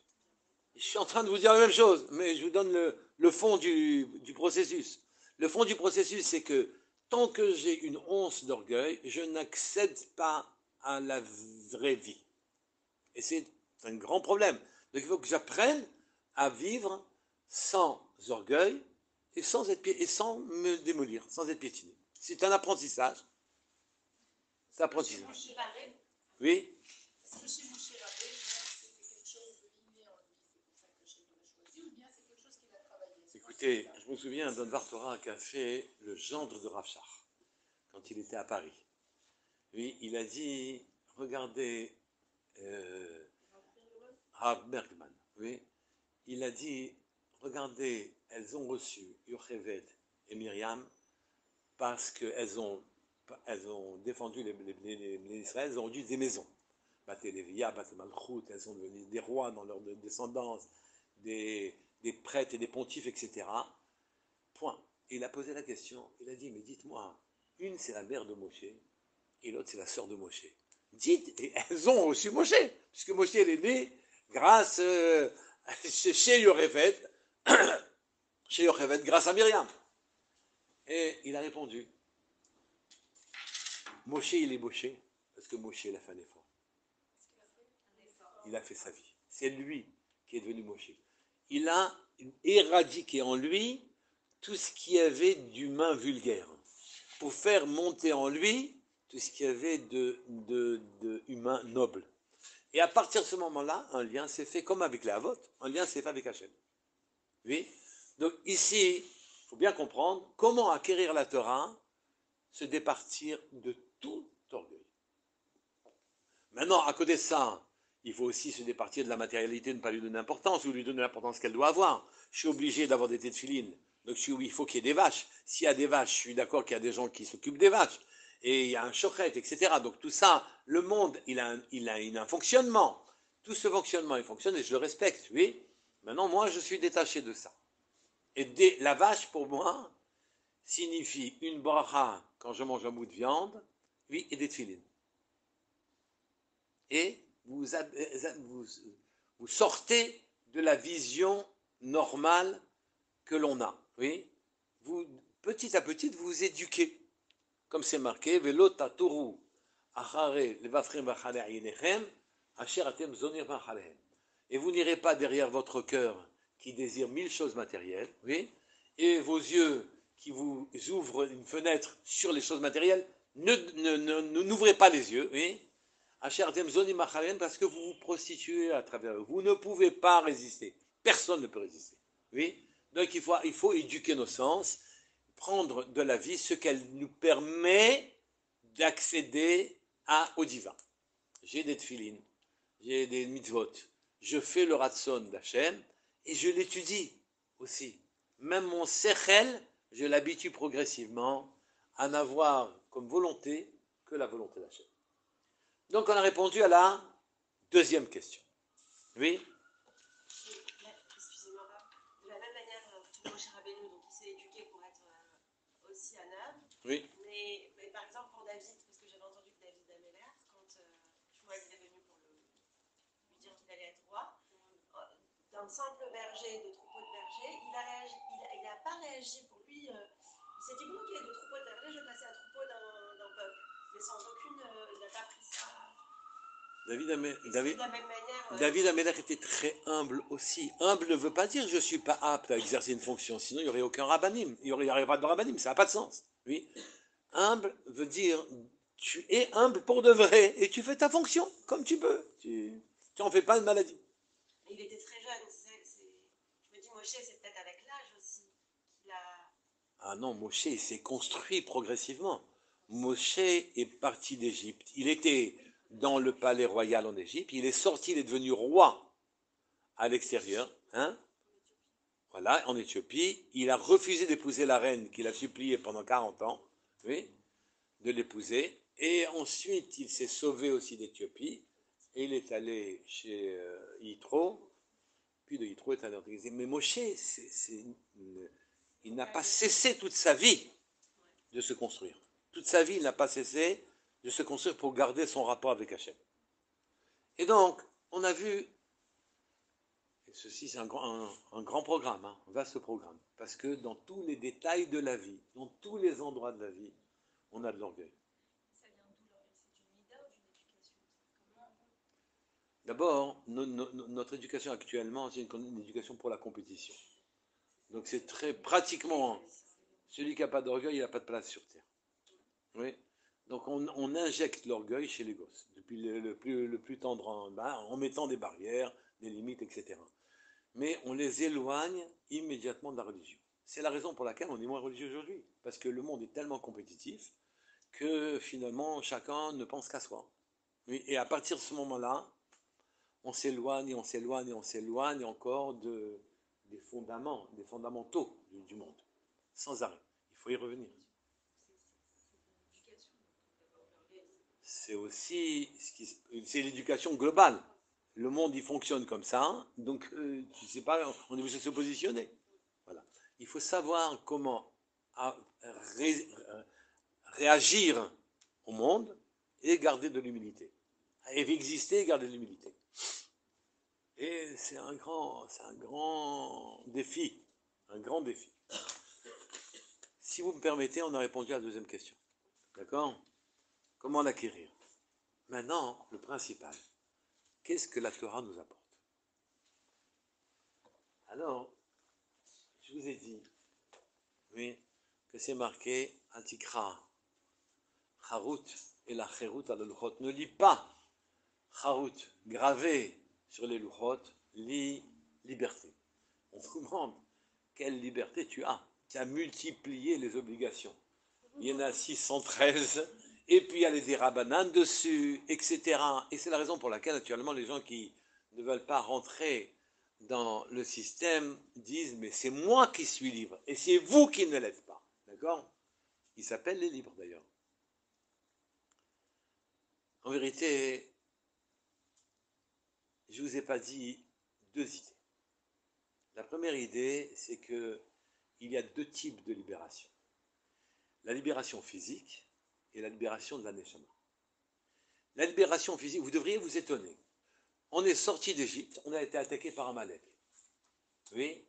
Je suis en train de vous dire la même chose, mais je vous donne le fond du processus. Le fond du processus, c'est que tant que j'ai une once d'orgueil, je n'accède pas à la vraie vie. Et c'est un grand problème. Donc il faut que j'apprenne à vivre sans orgueil et sans me démolir, sans être piétiné. C'est un apprentissage. C'est un apprentissage. Oui. Est-ce que chez Moshe Rabbeinu, c'était quelque chose de inné en lui, c'est pour ça que Hachem l'a choisi, ou bien c'est quelque chose qu'il a travaillé? Écoutez, je me souviens d'un Dvar Torah qu'a fait le gendre de Rav Shach, quand il était à Paris. Oui, il a dit, regardez, Rav Bergman, oui, il a dit, regardez, elles ont reçu Yocheved et Myriam parce qu'elles ont défendu les Israël, elles ont eu des maisons. Baté Lévia, Baté Malchut, elles sont devenues des rois dans leur descendance, des prêtres et des pontifes, etc. Point. Et il a posé la question, il a dit, mais dites-moi, une c'est la mère de Moshe, et l'autre c'est la sœur de Moshe. Dites, et elles ont reçu Moshe, puisque Moshe elle est né grâce chez Yocheved, grâce à Myriam. Et il a répondu, Moshe il est Moshe, parce que Moshe il a fait un effort. Il a fait sa vie. C'est lui qui est devenu Moshe. Il a éradiqué en lui tout ce qu'il y avait d'humain vulgaire, pour faire monter en lui tout ce qu'il y avait de humain noble. Et à partir de ce moment-là, un lien s'est fait, comme avec les Havot, un lien s'est fait avec Hachem. Oui. Donc ici, il faut bien comprendre comment acquérir la Torah, se départir de tout orgueil. Maintenant, à côté de ça, il faut aussi se départir de la matérialité, ne pas lui donner d'importance, ou lui donner l'importance qu'elle doit avoir. Je suis obligé d'avoir des téfilines, donc il faut qu'il y ait des vaches. S'il y a des vaches, je suis d'accord qu'il y a des gens qui s'occupent des vaches, et il y a un chochet, etc. Donc tout ça, le monde, il a un fonctionnement. Tout ce fonctionnement, il fonctionne, et je le respecte, oui. Maintenant, moi, je suis détaché de ça. Et la vache, pour moi, signifie une bracha quand je mange un bout de viande, oui, et des téfilines. Et vous sortez de la vision normale que l'on a. Oui, vous, petit à petit, vous vous éduquez. Comme c'est marqué, Velo taturu achare levafrim vachale ayinechem, asher atem zonir vachalehem. Et vous n'irez pas derrière votre cœur qui désire 1000 choses matérielles, oui, et vos yeux qui vous ouvrent une fenêtre sur les choses matérielles, n'ouvrez pas les yeux, oui, parce que vous vous prostituez à travers eux. Vous ne pouvez pas résister. Personne ne peut résister. Oui. Donc il faut éduquer nos sens, prendre de la vie ce qu'elle nous permet d'accéder au divin. J'ai des tefilines, j'ai des mitzvot, je fais le ratson d'Hachem et je l'étudie aussi. Même mon sechel, je l'habitue progressivement à n'avoir comme volonté que la volonté d'Hachem. Donc on a répondu à la deuxième question. Oui. Excusez-moi, de la même manière que Moshe Rabbeinu, donc il s'est éduqué pour être aussi un homme. Oui. Mais par exemple pour David, parce que j'avais entendu que David Améler, quand Shmuel est venu pour lui dire qu'il allait être roi, d'un simple berger, de troupeau de bergers, il n'a pas réagi pour lui. Il s'est dit bon, ok, de troupeau de bergers, je vais passer à troupeau d'un peuple. Mais sans aucune. Il n'a pas pris ça. David Améler était très humble aussi. Humble ne veut pas dire je ne suis pas apte à exercer une fonction, sinon il n'y aurait aucun rabbanim. Il n'y aurait pas de rabbanim, ça n'a pas de sens. Oui. Humble veut dire tu es humble pour de vrai et tu fais ta fonction comme tu peux. Tu n'en fais pas une maladie. Il était très jeune. Je me dis, Moshe, c'est peut-être avec l'âge aussi qu'il a. Ah non, Moshe, il s'est construit progressivement. Moshe est parti d'Égypte. Il était dans le palais royal en Égypte. Il est sorti, il est devenu roi à l'extérieur. Hein? Voilà, en Éthiopie. Il a refusé d'épouser la reine qu'il a supplié pendant 40 ans, oui, de l'épouser. Et ensuite, il s'est sauvé aussi d'Éthiopie. Et il est allé chez Yitro. Puis de Yitro, il est allé en Égypte. Mais Moshe, il n'a pas cessé toute sa vie de se construire. Toute sa vie, il n'a pas cessé de se construire pour garder son rapport avec Hachem. Et donc, on a vu, et ceci c'est un grand programme, un vaste programme, parce que dans tous les détails de la vie, dans tous les endroits de la vie, on a de l'orgueil. Ça vient d'où l'orgueil? C'est d'une mida ou d'une éducation? D'abord, notre éducation actuellement, c'est une éducation pour la compétition. Donc c'est très pratiquement, celui qui n'a pas d'orgueil, il n'a pas de place sur Terre. Oui. Donc on injecte l'orgueil chez les gosses, depuis le plus tendre en mettant des barrières, des limites, etc. Mais on les éloigne immédiatement de la religion. C'est la raison pour laquelle on est moins religieux aujourd'hui. Parce que le monde est tellement compétitif que finalement chacun ne pense qu'à soi. Oui. Et à partir de ce moment-là, on s'éloigne encore des fondamentaux du monde, sans arrêt. Il faut y revenir. C'est aussi, c'est l'éducation globale. Le monde, il fonctionne comme ça, donc tu sais pas, on est obligé de se positionner. Voilà. Il faut savoir comment réagir au monde et garder de l'humilité. Et exister et garder de l'humilité. Et c'est un grand défi. Un grand défi. Si vous me permettez, on a répondu à la deuxième question. D'accord? Comment l'acquérir? Maintenant, le principal. Qu'est-ce que la Torah nous apporte? Alors, je vous ai dit, oui, que c'est marqué Antikra, Harut et la Cherut à la Luchot. Ne lis pas Harut, gravé sur les Luchot, lis liberté. On se demande quelle liberté tu as. Tu as multiplié les obligations. Il y en a 613 et puis il y a les dérabanan dessus, etc. Et c'est la raison pour laquelle, naturellement, les gens qui ne veulent pas rentrer dans le système disent, mais c'est moi qui suis libre, et c'est vous qui ne l'êtes pas. D'accord? Ils s'appellent les libres, d'ailleurs. En vérité, je ne vous ai pas dit deux idées. La première idée, c'est qu'il y a deux types de libération. La libération physique et la libération de la neshama. La libération physique, vous devriez vous étonner. On est sorti d'Égypte, on a été attaqué par Amalek. Oui?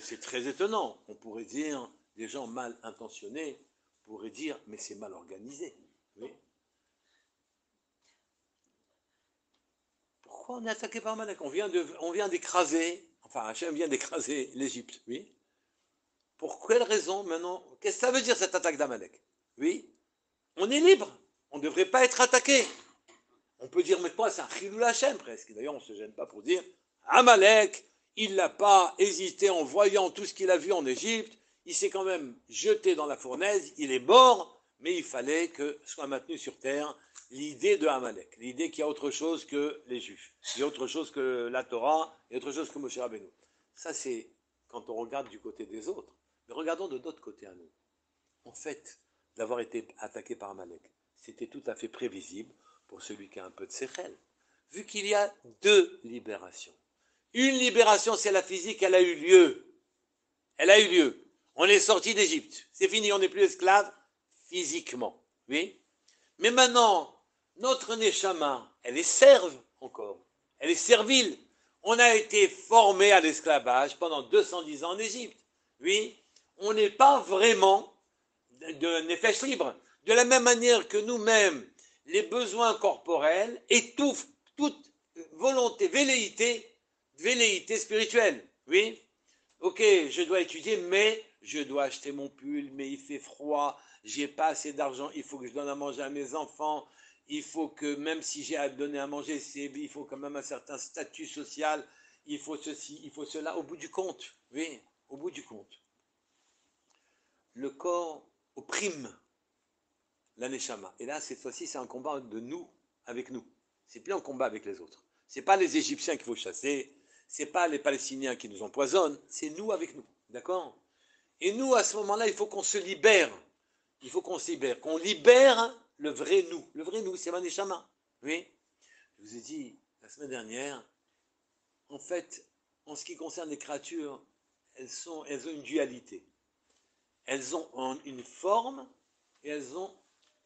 C'est très étonnant. On pourrait dire, des gens mal intentionnés pourraient dire, mais c'est mal organisé. Oui? Pourquoi on est attaqué par Amalek? On vient d'écraser, enfin Hachem vient d'écraser l'Égypte, oui? Pour quelle raison maintenant? Qu'est-ce que ça veut dire cette attaque d'Amalek? Oui? On est libre, on ne devrait pas être attaqué. On peut dire, mais quoi, c'est un chilul Hachem presque. D'ailleurs, on ne se gêne pas pour dire, Amalek, il n'a pas hésité en voyant tout ce qu'il a vu en Égypte, il s'est quand même jeté dans la fournaise, il est mort, mais il fallait que soit maintenu sur terre l'idée de Amalek, l'idée qu'il y a autre chose que les Juifs, il y a autre chose que la Torah, il y a autre chose que Moshe Rabbeinu. Ça, c'est quand on regarde du côté des autres. Mais regardons de notre côté à nous. En fait, d'avoir été attaqué par Amalek, c'était tout à fait prévisible pour celui qui a un peu de séchel. Vu qu'il y a deux libérations. Une libération, c'est la physique, elle a eu lieu. Elle a eu lieu. On est sorti d'Égypte. C'est fini, on n'est plus esclave physiquement. Oui? Mais maintenant, notre neshama, elle est serve encore. Elle est servile. On a été formé à l'esclavage pendant 210 ans en Égypte. Oui? On n'est pas vraiment de nefesh libre. De la même manière que nous-mêmes, les besoins corporels étouffent toute volonté, velléité spirituelle. Oui? Ok, je dois étudier, mais je dois acheter mon pull, mais il fait froid, j'ai pas assez d'argent, il faut que je donne à manger à mes enfants, il faut que même si j'ai à donner à manger, il faut quand même un certain statut social, il faut ceci, il faut cela, au bout du compte. Oui, au bout du compte. Le corps opprime la neshama. Et là, cette fois-ci, c'est un combat de nous avec nous. C'est plus un combat avec les autres. C'est pas les Égyptiens qu'il faut chasser, c'est pas les Palestiniens qui nous empoisonnent, c'est nous avec nous. D'accord? Et nous, à ce moment-là, il faut qu'on se libère. Il faut qu'on se libère. Qu'on libère le vrai nous. Le vrai nous, c'est ma neshama. Oui? Je vous ai dit la semaine dernière, en fait, en ce qui concerne les créatures, elles ont une dualité. Elles ont une forme et elles ont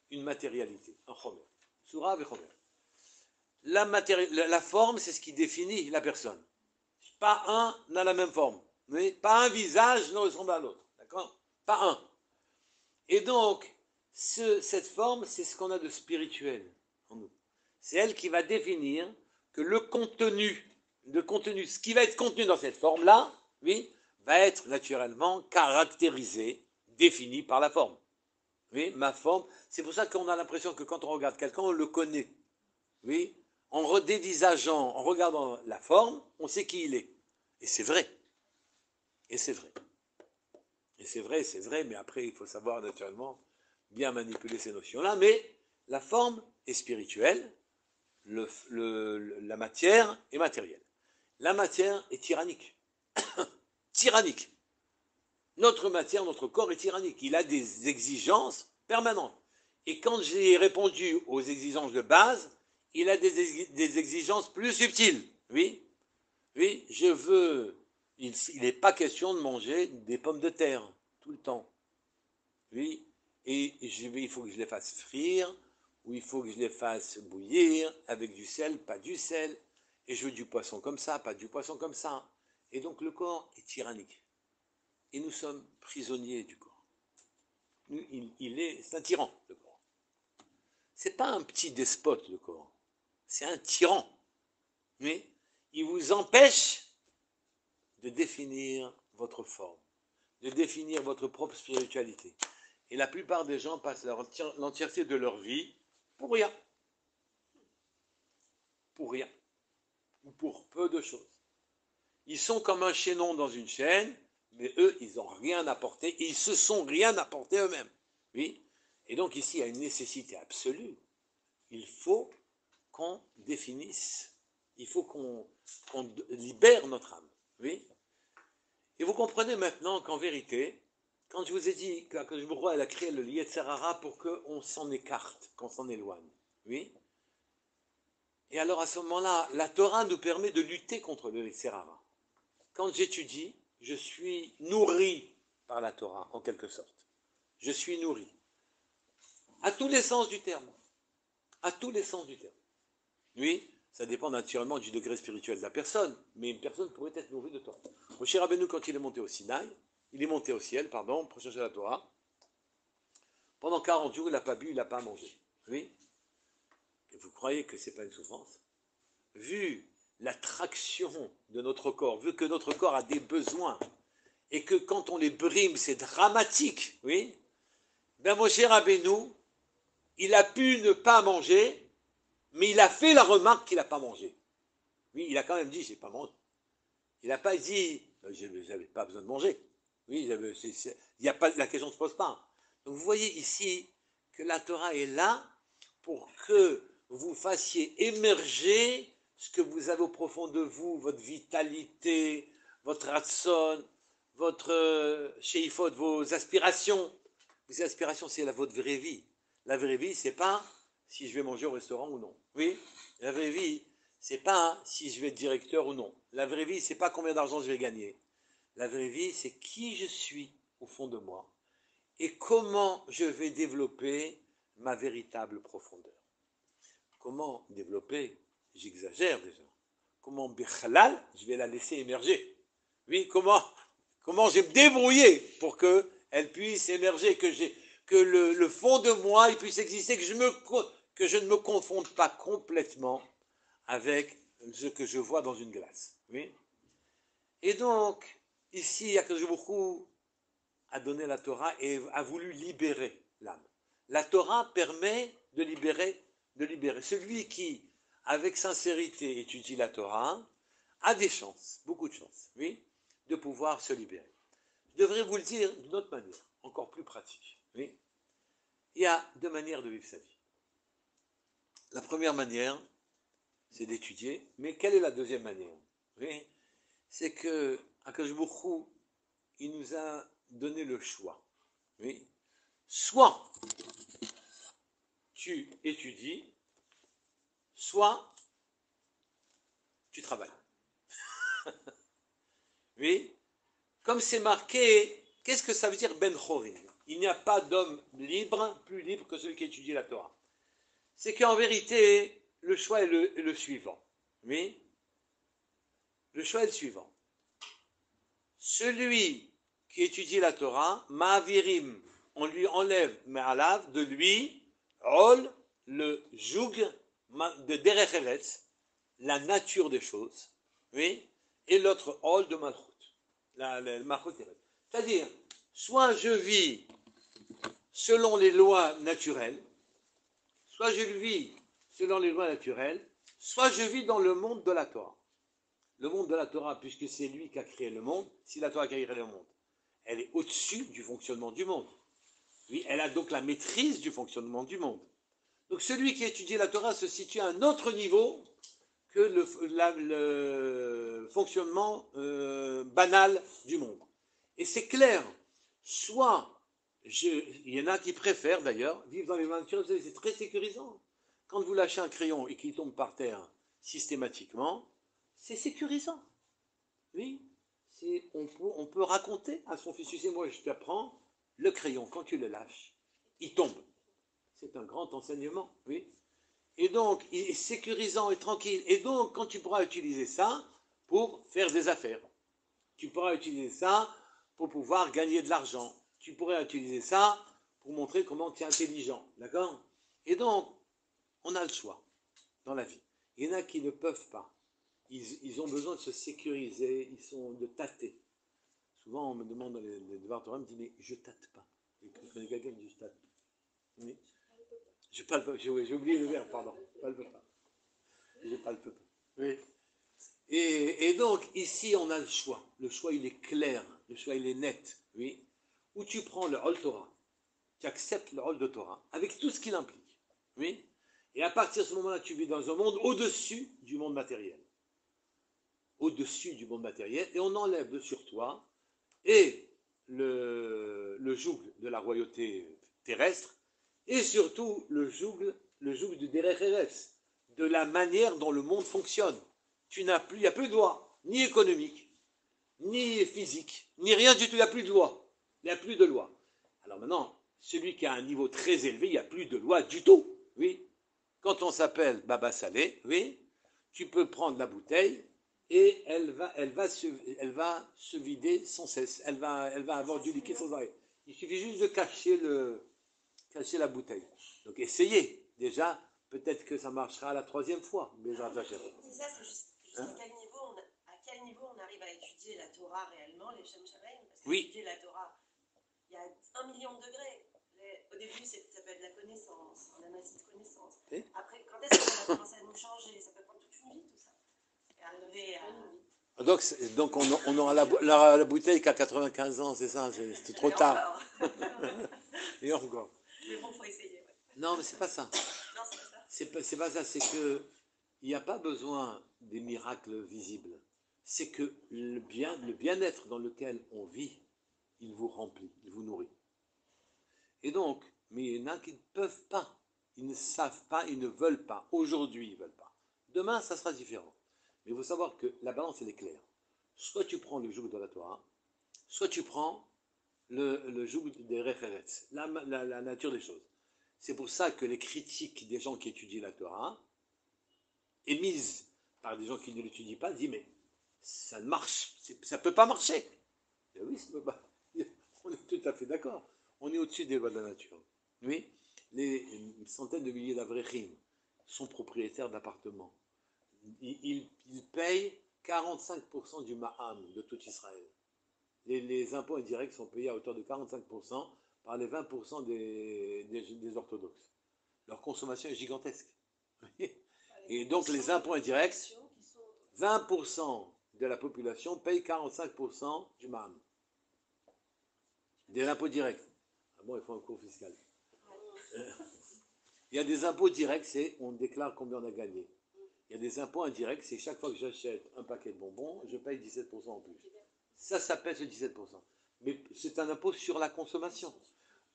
une matérialité, un chomer. Surah et chomer. La forme, c'est ce qui définit la personne. Pas un n'a la même forme. Oui? Pas un visage ne ressemble à l'autre. D'accord? Pas un. Et donc, cette forme, c'est ce qu'on a de spirituel en nous. C'est elle qui va définir que le contenu, ce qui va être contenu dans cette forme-là, oui, va être naturellement caractérisé, défini par la forme. Oui, ma forme. C'est pour ça qu'on a l'impression que quand on regarde quelqu'un, on le connaît. Oui, en redévisageant, en regardant la forme, on sait qui il est. Et c'est vrai. Et c'est vrai. Et c'est vrai, mais après, il faut savoir naturellement bien manipuler ces notions-là. Mais la forme est spirituelle, la matière est matérielle. La matière est tyrannique. Tyrannique. Notre matière, notre corps est tyrannique. Il a des exigences permanentes. Et quand j'ai répondu aux exigences de base, il a des exigences plus subtiles. Oui, oui, je veux. Il n'est pas question de manger des pommes de terre tout le temps. Oui, et il faut que je les fasse frire, ou il faut que je les fasse bouillir avec du sel, pas du sel. Et je veux du poisson comme ça, pas du poisson comme ça. Et donc le corps est tyrannique. Et nous sommes prisonniers du corps. C'est un tyran, le corps. C'est pas un petit despote, le corps. C'est un tyran. Mais il vous empêche de définir votre forme, de définir votre propre spiritualité. Et la plupart des gens passent l'entièreté de leur vie pour rien. Pour rien. Ou pour peu de choses. Ils sont comme un chaînon dans une chaîne, mais eux, ils n'ont rien apporté, et ils se sont rien apporté eux-mêmes. Oui. Et donc ici, il y a une nécessité absolue. Il faut qu'on définisse, il faut qu'on libère notre âme. Oui. Et vous comprenez maintenant qu'en vérité, quand je vous ai dit que le roi a créé le Yetzer Hara pour qu'on s'en écarte, qu'on s'en éloigne. Oui. Et alors à ce moment-là, la Torah nous permet de lutter contre le Yetzer Hara. Quand j'étudie, je suis nourri par la Torah, en quelque sorte. Je suis nourri. À tous les sens du terme. À tous les sens du terme. Oui, ça dépend naturellement du degré spirituel de la personne, mais une personne pourrait être nourrie de Torah. Moshe Rabbeinu, quand il est monté au Sinaï, il est monté au ciel, pardon, pour chercher la Torah. Pendant 40 jours, il n'a pas bu, il n'a pas mangé. Oui. Et vous croyez que ce n'est pas une souffrance? Vu l'attraction de notre corps, vu que notre corps a des besoins, et que quand on les brime, c'est dramatique, oui, ben Moshe Rabbeinu, il a pu ne pas manger, mais il a fait la remarque qu'il n'a pas mangé. Oui, il a quand même dit, j'ai pas mangé. Il n'a pas dit, j'avais pas besoin de manger. Oui, y a pas, la question ne se pose pas. Donc vous voyez ici que la Torah est là pour que vous fassiez émerger ce que vous avez au profond de vous, votre vitalité, votre ratson, votre sheifot, vos aspirations. Vos aspirations, c'est votre vraie vie. La vraie vie, c'est pas si je vais manger au restaurant ou non. Oui, la vraie vie, c'est pas si je vais être directeur ou non. La vraie vie, c'est pas combien d'argent je vais gagner. La vraie vie, c'est qui je suis au fond de moi et comment je vais développer ma véritable profondeur. Comment développer? J'exagère déjà. Comment bichalal, je vais la laisser émerger. Oui, comment je vais me débrouiller pour qu'elle puisse émerger, que le fond de moi il puisse exister, que je ne me confonde pas complètement avec ce que je vois dans une glace. Oui. Et donc, ici, Akadosh Baruch Hu a donné la Torah et a voulu libérer l'âme. La Torah permet de libérer. Celui qui, avec sincérité, étudie la Torah, a des chances, beaucoup de chances, oui, de pouvoir se libérer. Je devrais vous le dire d'une autre manière, encore plus pratique. Oui. Il y a deux manières de vivre sa vie. La première manière, c'est d'étudier, mais quelle est la deuxième manière? Oui. C'est que Akadosh Baruch Hu, il nous a donné le choix. Oui. Soit tu étudies, soit tu travailles. Oui. Comme c'est marqué, qu'est-ce que ça veut dire Ben Chorin? Il n'y a pas d'homme libre, plus libre que celui qui étudie la Torah. C'est qu'en vérité, le choix est le suivant. Oui. Le choix est le suivant. Celui qui étudie la Torah, Ma'avirim, on lui enlève Me'alav, de lui, Ol, le joug de Derech Eretz, la nature des choses, oui, et l'autre Ol de Malchut, la Malchut Eretz. C'est-à-dire, soit je vis selon les lois naturelles, soit je vis selon les lois naturelles, soit je vis dans le monde de la Torah. Le monde de la Torah, puisque c'est lui qui a créé le monde, si la Torah a créé le monde, elle est au-dessus du fonctionnement du monde. Oui, elle a donc la maîtrise du fonctionnement du monde. Donc celui qui étudie la Torah se situe à un autre niveau que le fonctionnement banal du monde. Et c'est clair, soit, il y en a qui préfèrent d'ailleurs vivre dans les mains naturelles, c'est très sécurisant. Quand vous lâchez un crayon et qu'il tombe par terre systématiquement, c'est sécurisant. Oui, on peut raconter à son fils, tu sais, moi je t'apprends, le crayon, quand tu le lâches, il tombe. C'est un grand enseignement, oui. Et donc, il est sécurisant et tranquille. Et donc, quand tu pourras utiliser ça pour faire des affaires, tu pourras utiliser ça pour pouvoir gagner de l'argent, tu pourrais utiliser ça pour montrer comment tu es intelligent, d'accord? Et donc, on a le choix dans la vie. Il y en a qui ne peuvent pas. Ils ont besoin de se sécuriser, ils sont de tâter. Souvent, on me demande dans les devoirs Torah, on me dit, mais je tâte pas. Je connais quelqu'un qui dit, je tâte pas. Oui. Je palpe pas, j'ai oublié le verbe, pardon. Je palpe pas. Je palpe pas. Oui. Et donc, ici, on a le choix. Le choix, il est clair. Le choix, il est net. Oui. Ou tu prends le Hol Torah. Tu acceptes le rôle de Torah, avec tout ce qu'il implique. Oui. Et à partir de ce moment-là, tu vis dans un monde au-dessus du monde matériel. Au-dessus du monde matériel, et on enlève sur toi et le joug de la royauté terrestre, et surtout le joug du Derech Eretz, de la manière dont le monde fonctionne. Il n'y a plus de loi, ni économique, ni physique, ni rien du tout, il n'y a plus de loi. Il n'y a plus de loi. Alors maintenant, celui qui a un niveau très élevé, il n'y a plus de loi du tout. Oui. Quand on s'appelle Baba Salé, oui, tu peux prendre la bouteille et elle va se vider sans cesse. Elle va avoir du liquide sans arrêt. Il suffit juste de cacher la bouteille. Donc essayez. Déjà, peut-être que ça marchera la 3e fois. Mais ça, c'est ça, c'est jusqu'à quel niveau on arrive à étudier la Torah réellement, les Shem Shamaim, parce qu'étudier la Torah, il y a 1 million de degrés. Au début, ça peut être de la connaissance, un amassis de connaissances. Après, quand est-ce que ça va commencer à nous changer? Ça peut prendre toute une vie, tout ça. Et arriver à... Donc on aura la bouteille qu'à 95 ans, c'est ça, c'est trop tard. Et encore. Mais bon, il faut essayer. Ouais. Non, mais c'est pas ça. Non, c'est pas ça. C'est pas ça, c'est que il n'y a pas besoin des miracles visibles. C'est que le bien-être dans lequel on vit, il vous remplit, il vous nourrit. Et donc, mais il y en a qui ne peuvent pas, ils ne savent pas, ils ne veulent pas. Aujourd'hui, ils ne veulent pas. Demain, ça sera différent. Mais il faut savoir que la balance, elle est claire. Soit tu prends le joug de la Torah, soit tu prends le joug des références, la nature des choses. C'est pour ça que les critiques des gens qui étudient la Torah, émises par des gens qui ne l'étudient pas, disent mais ça ne marche, ça ne peut pas marcher. Et oui, ça peut pas. On est tout à fait d'accord. On est au-dessus des lois de la nature. Oui, les centaines de milliers d'Avrechim sont propriétaires d'appartements. Ils payent 45% du Ma'am de tout Israël. Les impôts indirects sont payés à hauteur de 45% par les 20% des orthodoxes. Leur consommation est gigantesque. Et donc les impôts indirects, 20% de la population paye 45% du Ma'am. Des impôts directs. Ah bon, il faut un cours fiscal. Il y a des impôts directs, c'est on déclare combien on a gagné. Il y a des impôts indirects, c'est chaque fois que j'achète un paquet de bonbons, je paye 17% en plus. Ça s'appelle ce 17%. Mais c'est un impôt sur la consommation.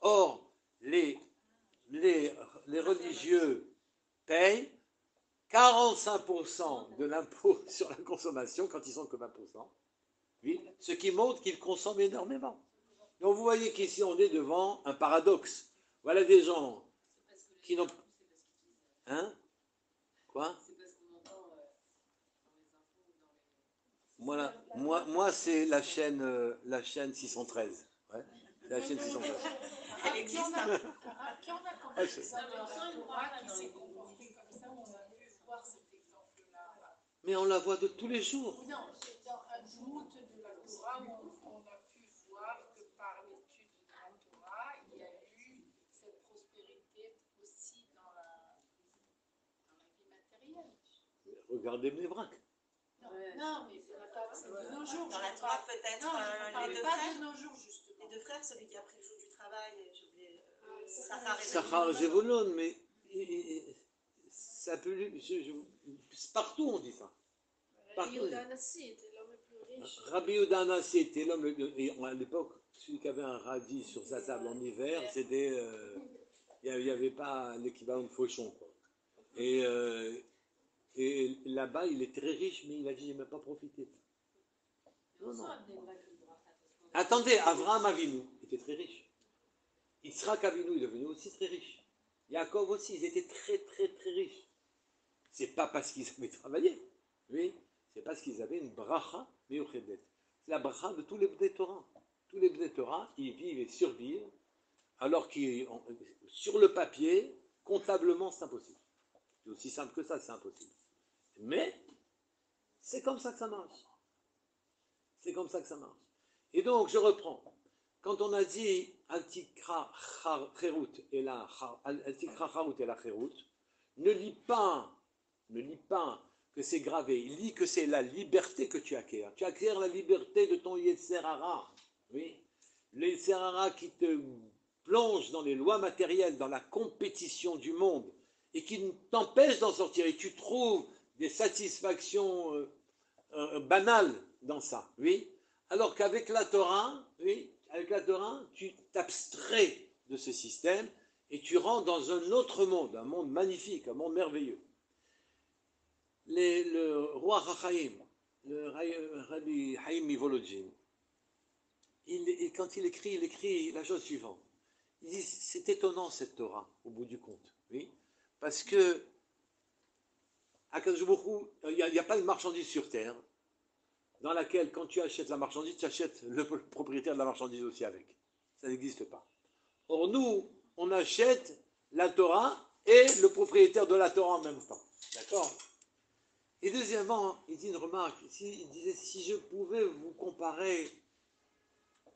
Or, les religieux payent 45% de l'impôt sur la consommation quand ils sont que 20%. Oui, ce qui montre qu'ils consomment énormément. Donc vous voyez qu'ici on est devant un paradoxe. Voilà des gens qui n'ont... Hein? Quoi? Voilà. Moi c'est la chaîne 613. Ouais. La chaîne 613. Elle existe. À qui on a compris ça dans la Torah qui s'est comporté comme ça, on a pu voir cet exemple-là. Mais on la voit de tous les jours. Non, c'est dans un doute de la Torah où on a pu voir que par l'étude de la Torah, il y a eu cette prospérité aussi dans la vie matérielle. Regardez mes vracs. Non, mais c'est de nos jours. Dans la Torah, peut-être Non, je ne les parle deux pas frères. de nos jours, justement. Les deux frères, celui qui a pris le jour du travail, j'ai oublié. Sachar Zevulun, mais ça peut... partout on dit ça. Rabbi Yehuda Hanassi était l'homme le plus riche. Rabbi Yehuda Hanassi était l'homme le plus... Et à l'époque, celui qui avait un radis sur sa table en hiver, c'était... il n'y avait pas l'équivalent de fauchon, quoi. Et là-bas, il est très riche, mais il a dit, je n'ai même pas profité. Non. Attendez, Avraham Avinu était très riche. Yitzhak Avinu, il est devenu aussi très riche. Yaakov aussi, ils étaient très, très, très riches. C'est pas parce qu'ils avaient travaillé, oui, c'est parce qu'ils avaient une bracha meyuchedet. C'est la bracha de tous les Bnei Torah. Tous les Bnei Torah, ils vivent et survivent, alors que sur le papier, comptablement, c'est impossible. C'est aussi simple que ça, c'est impossible. Mais, c'est comme ça que ça marche. C'est comme ça que ça marche. Et donc, je reprends. Quand on a dit Altikra Cherut et la Cherut, ne lis pas que c'est gravé. Lis que c'est la liberté que tu acquiers. Tu acquiers la liberté de ton Yetzer Hara. Oui. Le Yetzer Hara qui te plonge dans les lois matérielles, dans la compétition du monde, et qui t'empêche d'en sortir, et tu trouves des satisfactions banales dans ça, oui, alors qu'avec la Torah, oui, avec la Torah, tu t'abstrais de ce système et tu rentres dans un autre monde, un monde magnifique, un monde merveilleux. Le roi Rachaim, le Rabbi Haïm Mivolodjin, quand il écrit la chose suivante. Il dit, c'est étonnant cette Torah, au bout du compte, oui, parce que à Akadosh Baruch Hu, il n'y a pas de marchandise sur terre dans laquelle, quand tu achètes la marchandise, tu achètes le propriétaire de la marchandise aussi avec. Ça n'existe pas. Or, nous, on achète la Torah et le propriétaire de la Torah en même temps. D'accord? Et deuxièmement, il dit une remarque. Il disait, si je pouvais vous comparer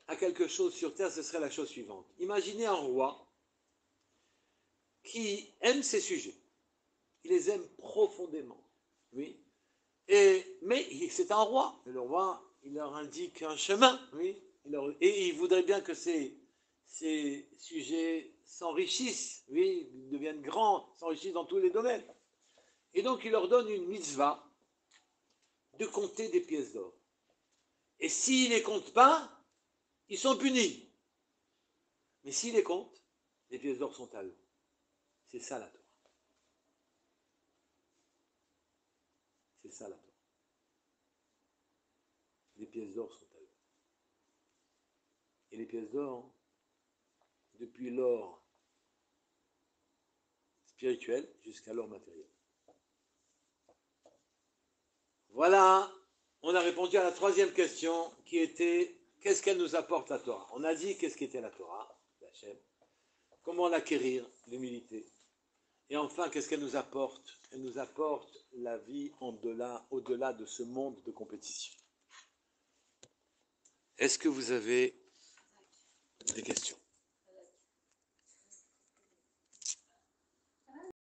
à quelque chose sur terre, ce serait la chose suivante. Imaginez un roi qui aime ses sujets. Il les aime profondément. Oui. Mais c'est un roi. Et le roi, il leur indique un chemin. Oui. Et il voudrait bien que ces sujets s'enrichissent. Oui. Ils deviennent grands, s'enrichissent dans tous les domaines. Et donc, il leur donne une mitzvah de compter des pièces d'or. Et s'ils ne les comptent pas, ils sont punis. Mais s'ils les comptent, les pièces d'or sont à eux. C'est ça la Torah. C'est ça la Torah. Les pièces d'or sont à eux. Et les pièces d'or, depuis l'or spirituel jusqu'à l'or matériel. Voilà, on a répondu à la troisième question qui était qu'est-ce qu'elle nous apporte la Torah? On a dit qu'est-ce qu'était la Torah, l'Hachem, comment l'acquérir, l'humilité. Et enfin, qu'est-ce qu'elle nous apporte? Elle nous apporte la vie au-delà de ce monde de compétition. Est-ce que vous avez des questions?